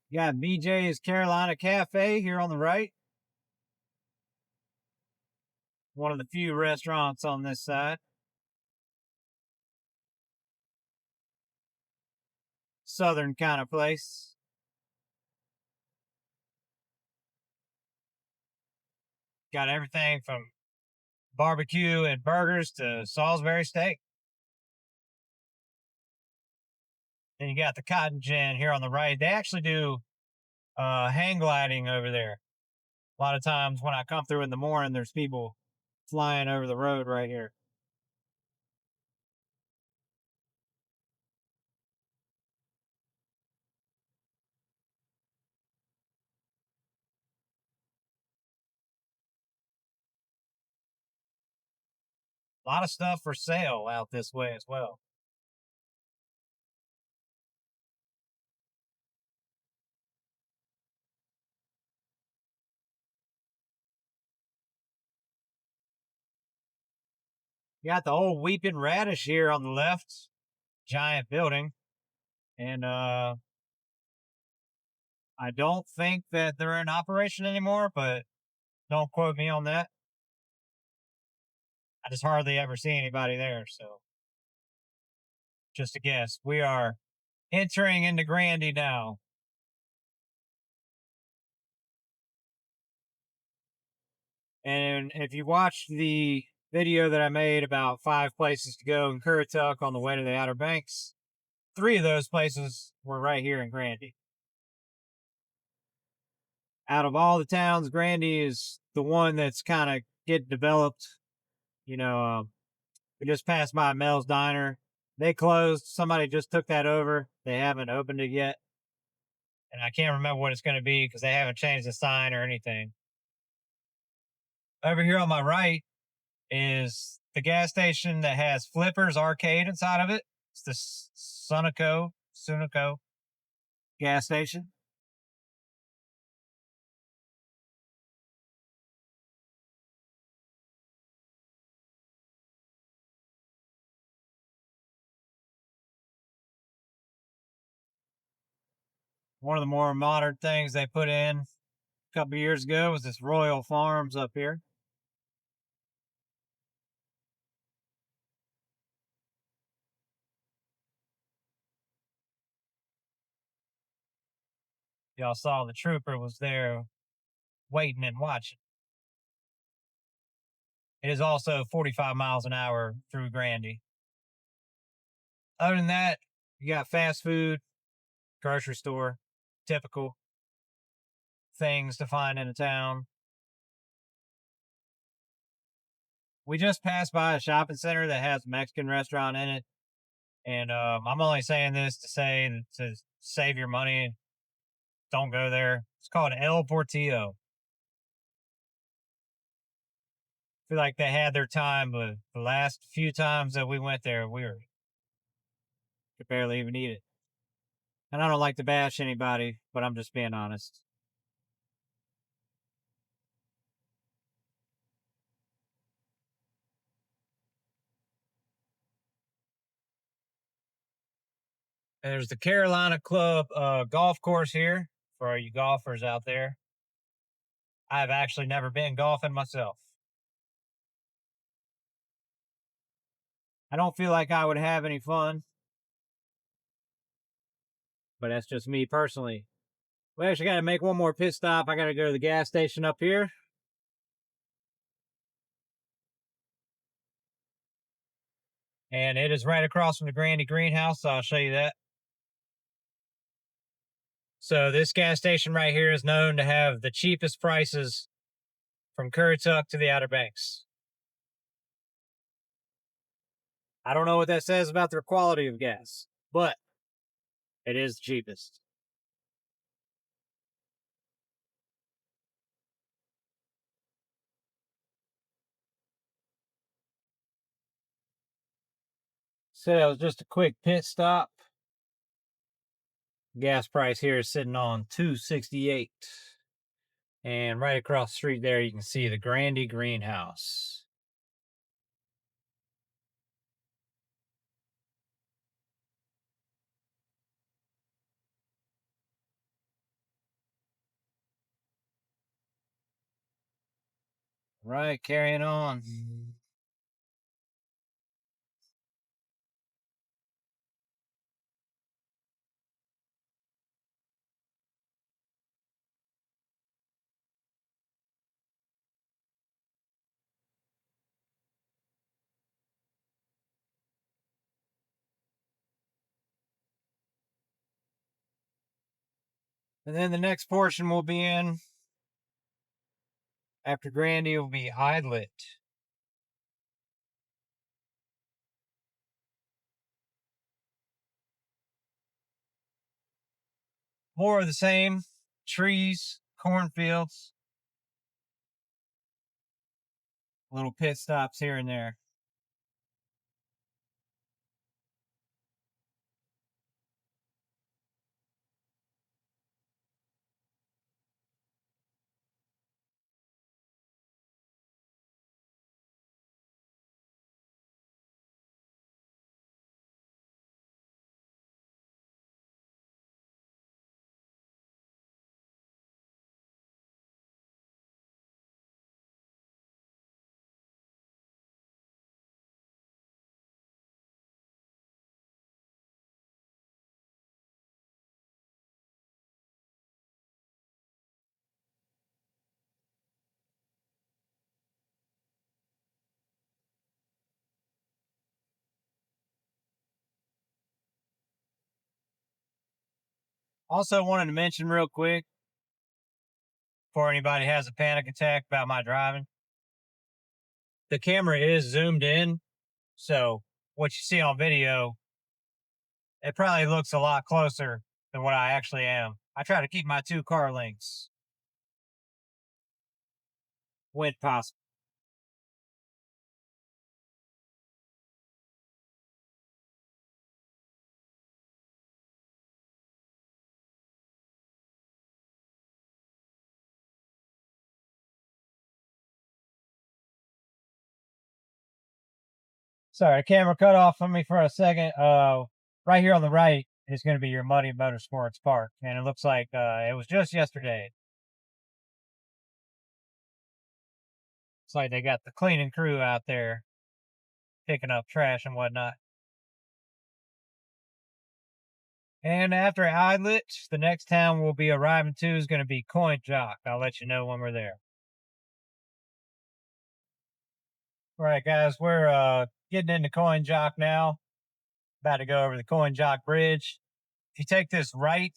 You got BJ's Carolina Cafe here on the right. One of the few restaurants on this side. Southern kind of place. Got everything from barbecue and burgers to Salisbury steak. Then you got the Cotton Gin here on the right. They actually do hang gliding over there. A lot of times when I come through in the morning, there's people flying over the road right here. A lot of stuff for sale out this way as well. You got the old Weeping Radish here on the left, giant building. And I don't think that they're in operation anymore, but don't quote me on that. I just hardly ever see anybody there. So just a guess. We are entering into Grandy now. And if you watched the video that I made about 5 places to go in Currituck on the way to the Outer Banks, 3 of those places were right here in Grandy. Out of all the towns, Grandy is the one that's kind of get developed. You know, we just passed by Mel's Diner. They closed. Somebody just took that over. They haven't opened it yet. And I can't remember what it's going to be because they haven't changed the sign or anything. Over here on my right is the gas station that has Flippers Arcade inside of it. It's the Sunico gas station. One of the more modern things they put in a couple years ago was this Royal Farms up here. Y'all saw the trooper was there waiting and watching. It is also 45 miles an hour through Grandy. Other than that, you got fast food, grocery store, typical things to find in a town. We just passed by a shopping center that has a Mexican restaurant in it. And I'm only saying this to say to save your money. Don't go there. It's called El Portillo. I feel like they had their time, but the last few times that we went there, could barely even eat it. And I don't like to bash anybody, but I'm just being honest. There's the Carolina Club golf course here for all you golfers out there. I've actually never been golfing myself. I don't feel like I would have any fun, but that's just me personally. We actually got to make one more pit stop. I got to go to the gas station up here. And it is right across from the Grandy greenhouse, so I'll show you that. So this gas station right here is known to have the cheapest prices from Currituck to the Outer Banks. I don't know what that says about their quality of gas, but it is the cheapest. So that was just a quick pit stop. Gas price here is sitting on $2.68. And right across the street there, you can see the Grandy greenhouse. Right, carrying on. And then the next portion we'll be in after Grandy will be Idlet. More of the same trees, cornfields, little pit stops here and there. Also wanted to mention real quick, before anybody has a panic attack about my driving, the camera is zoomed in, so what you see on video, it probably looks a lot closer than what I actually am. I try to keep my 2 car lengths when possible. Sorry, the camera cut off on me for a second. Right here on the right is going to be your Muddy Motorsports Park, and it looks like it was just yesterday. It's like they got the cleaning crew out there picking up trash and whatnot. And after Eidlet, the next town we'll be arriving to is going to be Currituck. I'll let you know when we're there. All right, guys, we're getting into Currituck now. About to go over the Currituck Bridge. If you take this right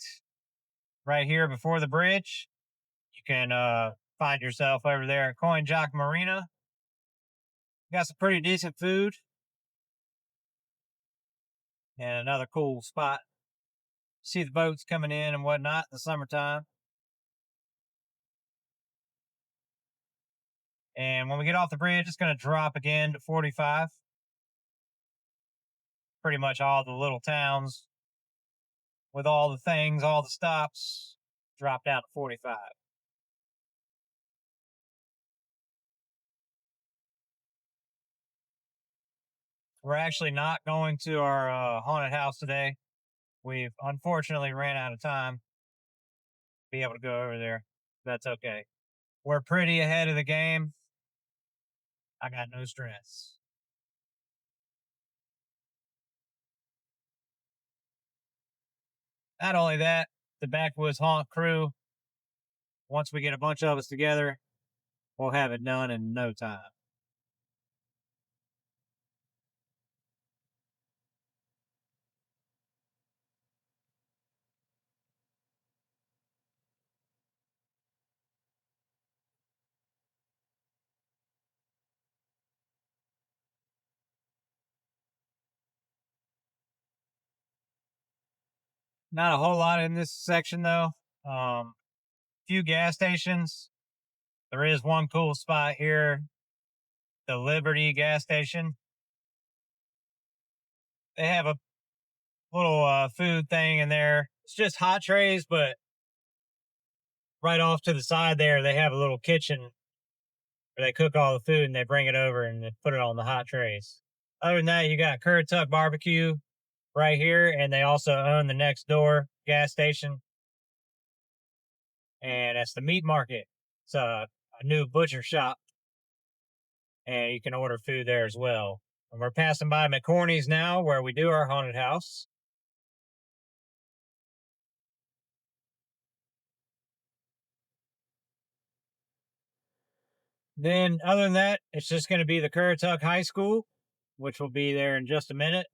here before the bridge, you can find yourself over there at Currituck Marina. Got some pretty decent food and another cool spot. See the boats coming in and whatnot in the summertime. And when we get off the bridge, it's going to drop again to 45. Pretty much all the little towns with all the things, all the stops, drop down to 45. We're actually not going to our haunted house today. We've unfortunately ran out of time to be able to go over there. That's okay. We're pretty ahead of the game. I got no stress. Not only that, the Backwoods Haunt crew, once we get a bunch of us together, we'll have it done in no time. Not a whole lot in this section though. Few gas stations. There is one cool spot here, the Liberty gas station. They have a little food thing in there. It's just hot trays, but right off to the side there, they have a little kitchen where they cook all the food and they bring it over and they put it on the hot trays. Other than that, you got Currituck Barbecue right here, and they also own the next door gas station. And that's the meat market. It's a new butcher shop, and you can order food there as well. And we're passing by McCorney's now, where we do our haunted house. Then, other than that, it's just going to be the Currituck High School, which will be there in just a minute.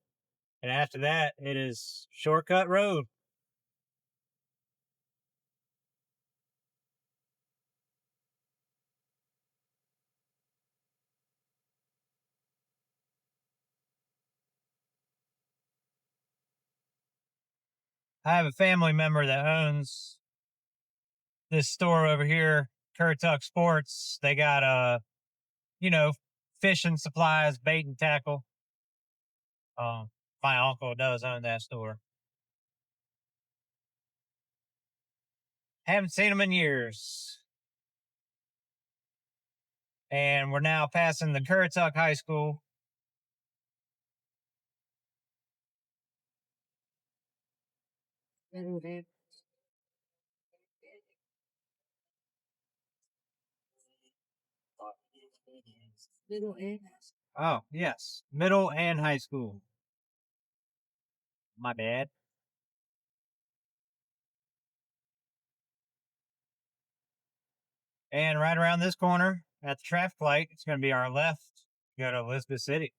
And after that, it is Shortcut Road. I have a family member that owns this store over here, Currituck Sports. They got you know, fishing supplies, bait and tackle. Um, my uncle does own that store. Haven't seen him in years. And we're now passing the Currituck High School. Oh, yes. Middle and high school. My bad. And right around this corner at the traffic light, it's going to be our left. Go to Elizabeth City.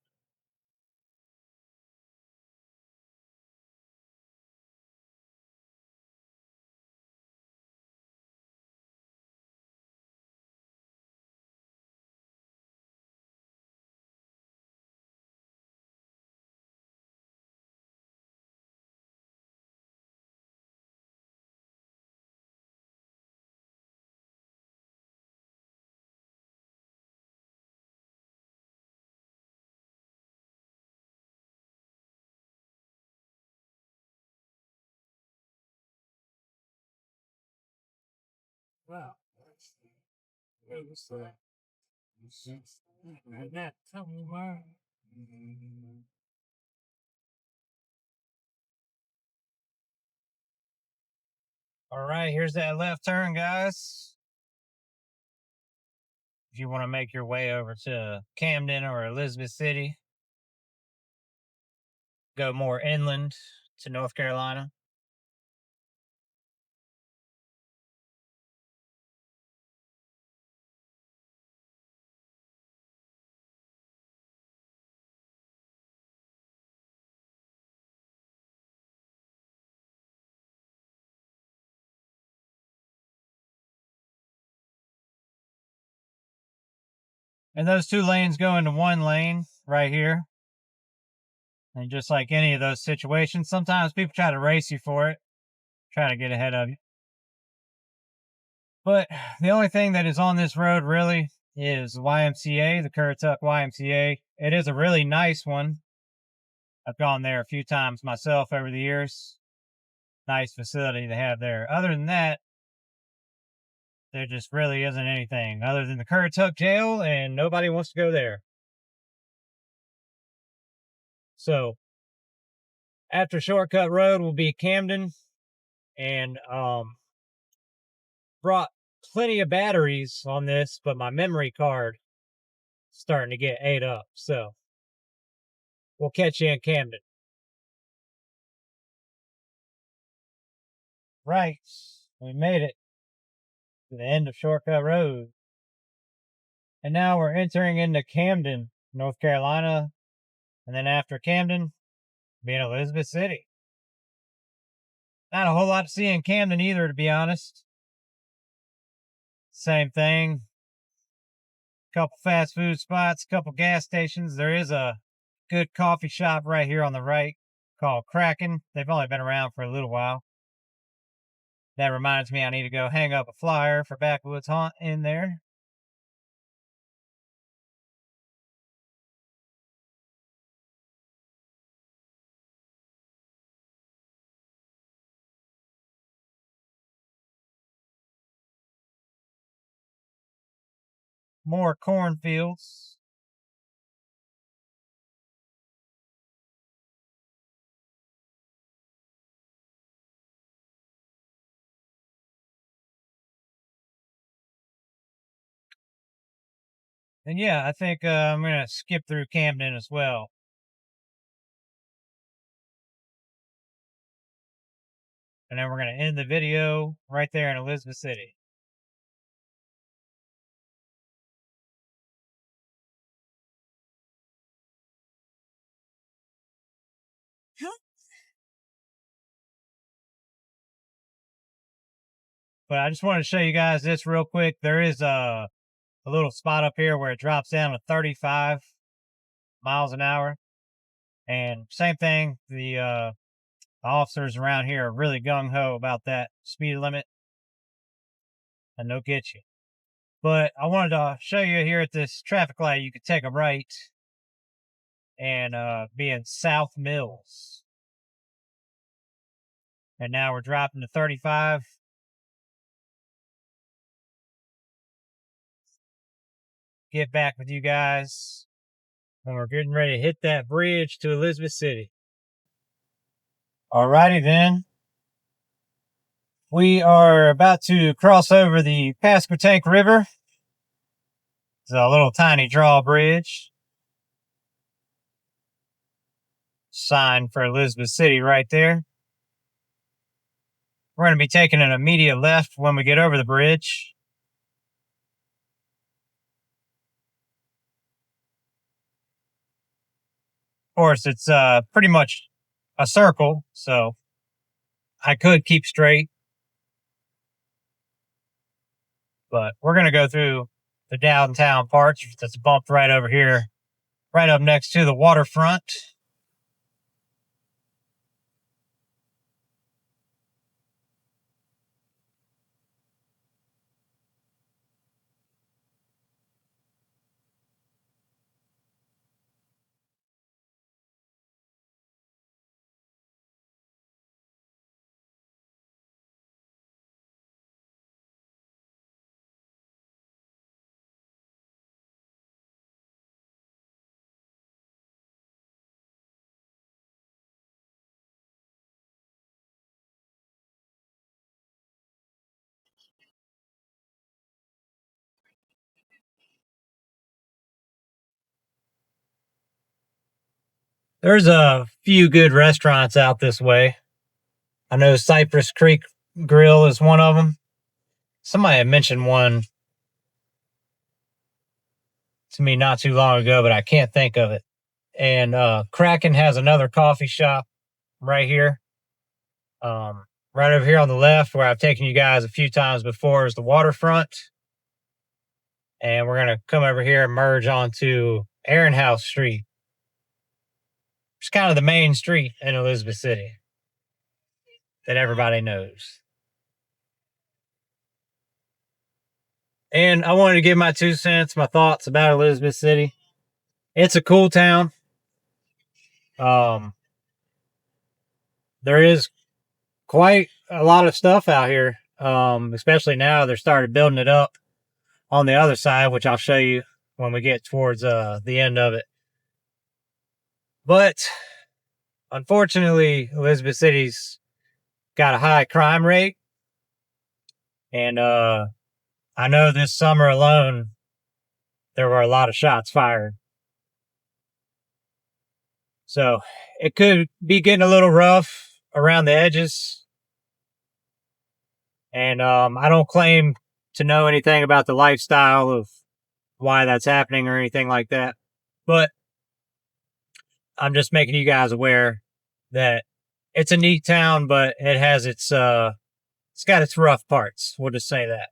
Wow. All right, here's that left turn, guys. If you want to make your way over to Camden or Elizabeth City, go more inland to North Carolina. And those 2 lanes go into 1 lane right here. And just like any of those situations, sometimes people try to race you for it, try to get ahead of you. But the only thing that is on this road really is the YMCA, the Currituck YMCA. It is a really nice one. I've gone there a few times myself over the years. Nice facility to have there. Other than that, there just really isn't anything other than the Currituck jail, and nobody wants to go there. So after Shortcut Road will be Camden, and brought plenty of batteries on this, but my memory card is starting to get ate up. So we'll catch you in Camden. Right, we made it to the end of Shortcut Road. And now we're entering into Camden, North Carolina. And then after Camden, being Elizabeth City. Not a whole lot to see in Camden either, to be honest. Same thing. Couple fast food spots, couple gas stations. There is a good coffee shop right here on the right called Kraken. They've only been around for a little while. That reminds me I need to go hang up a flyer for Backwoods Haunt in there. More cornfields. And yeah, I think I'm going to skip through Camden as well. And then we're going to end the video right there in Elizabeth City. But I just wanted to show you guys this real quick. There is a little spot up here where it drops down to 35 miles an hour. And same thing, the officers around here are really gung-ho about that speed limit. And they'll get you. But I wanted to show you here at this traffic light, you could take a right and be in South Mills. And now we're dropping to 35. Get back with you guys when we're getting ready to hit that bridge to Elizabeth City. Alrighty then. We are about to cross over the Pasquotank River. It's a little tiny drawbridge. Sign for Elizabeth City right there. We're going to be taking an immediate left when we get over the bridge. Of course, it's pretty much a circle, so I could keep straight. But we're going to go through the downtown parts that's bumped right over here, right up next to the waterfront. There's a few good restaurants out this way. I know Cypress Creek Grill is one of them. Somebody had mentioned one to me not too long ago, but I can't think of it. And Kraken has another coffee shop right here. Right over here on the left, where I've taken you guys a few times before, is the waterfront. And we're going to come over here and merge onto Ehrenhaus Street. It's kind of the main street in Elizabeth City that everybody knows. And I wanted to give my 2 cents, my thoughts about Elizabeth City. It's a cool town. There is quite a lot of stuff out here, especially now they're started building it up on the other side, which I'll show you when we get towards the end of it. But unfortunately, Elizabeth City's got a high crime rate. And I know this summer alone, there were a lot of shots fired. So it could be getting a little rough around the edges. And I don't claim to know anything about the lifestyle of why that's happening or anything like that. But I'm just making you guys aware that it's a neat town, but it has it's got its rough parts. We'll just say that.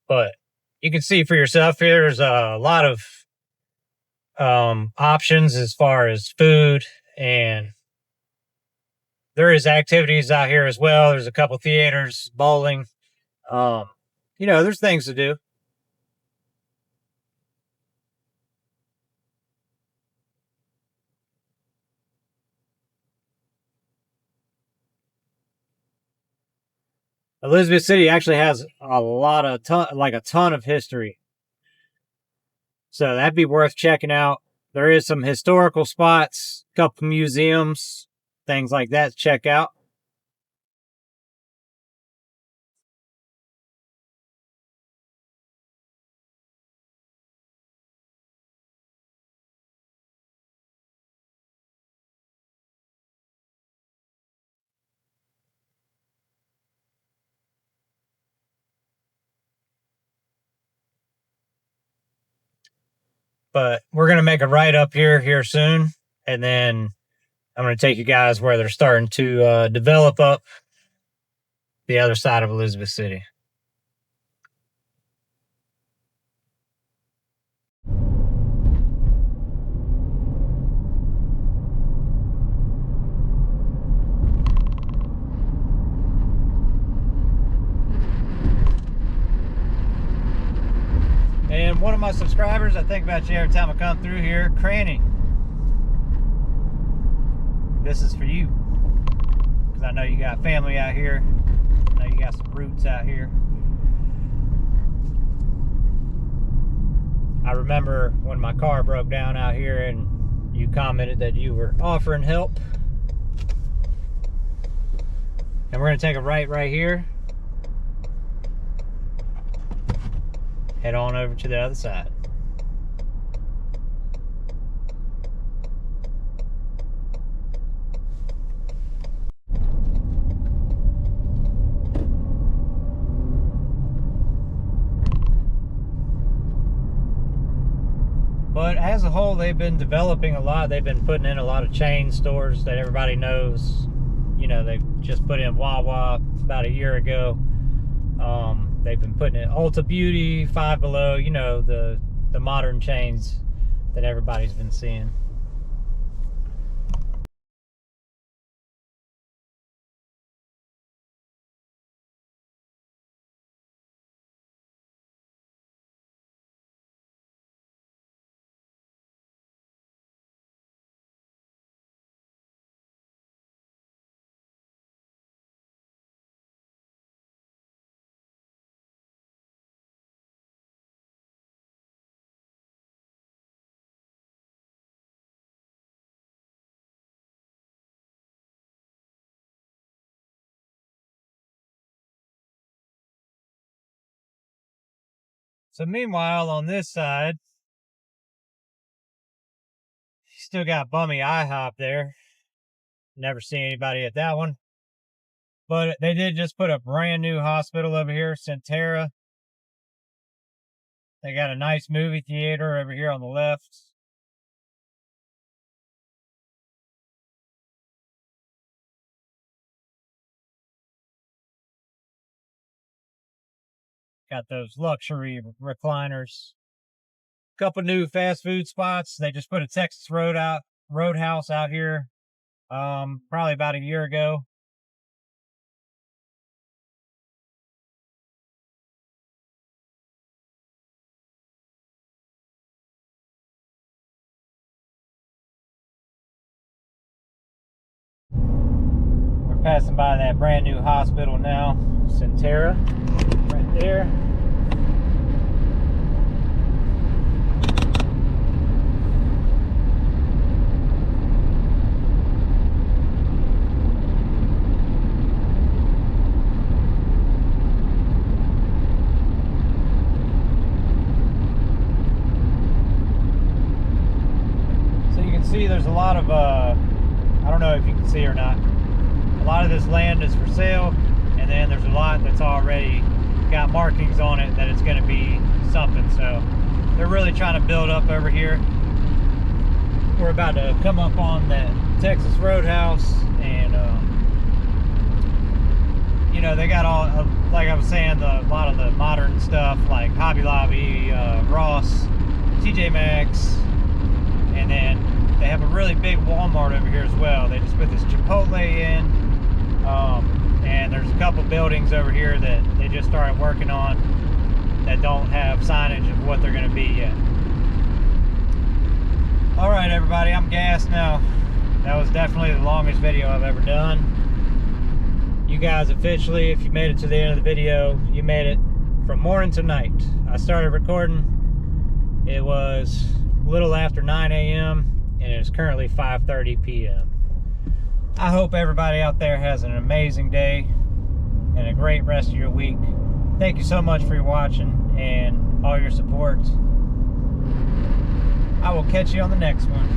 But you can see for yourself here, there's a lot of options as far as food, and there is activities out here as well. There's a couple theaters, bowling. There's things to do. Elizabeth City actually has a ton of history. So that'd be worth checking out. There is some historical spots, a couple museums, things like that to check out. But we're going to make a right up here soon. And then I'm going to take you guys where they're starting to develop up the other side of Elizabeth City. And one of my subscribers, I think about you every time I come through here, Cranny. This is for you. Because I know you got family out here. I know you got some roots out here. I remember when my car broke down out here and you commented that you were offering help. And we're going to take a right here. Head on over to the other side. But as a whole, they've been developing a lot. They've been putting in a lot of chain stores that everybody knows. They just put in Wawa about a year ago. They've been putting in Ulta Beauty, Five Below, the modern chains that everybody's been seeing. So meanwhile, on this side, you still got Bummy IHOP there. Never seen anybody at that one. But they did just put a brand new hospital over here, Centera. They got a nice movie theater over here on the left. Got those luxury recliners. Couple new fast food spots. They just put a Texas Roadhouse out here probably about a year ago. We're passing by that brand new hospital now, Centera, right there. See, there's a lot of I don't know if you can see or not, a lot of this land is for sale, and then there's a lot that's already got markings on it that it's going to be something. So they're really trying to build up over here. We're about to come up on that Texas Roadhouse, and you know, they got all, like I was saying, a lot of the modern stuff like Hobby Lobby, Ross, TJ Maxx, and then they have a really big Walmart over here as well. They just put this Chipotle in, and there's a couple buildings over here that they just started working on that don't have signage of what they're going to be yet. All right, everybody, I'm gassed now. That was definitely the longest video I've ever done. You guys officially, if you made it to the end of the video, you made it from morning to night. I started recording, it was a little after 9 a.m. and it's currently 5:30 p.m. I hope everybody out there has an amazing day and a great rest of your week. Thank you so much for your watching and all your support. I will catch you on the next one.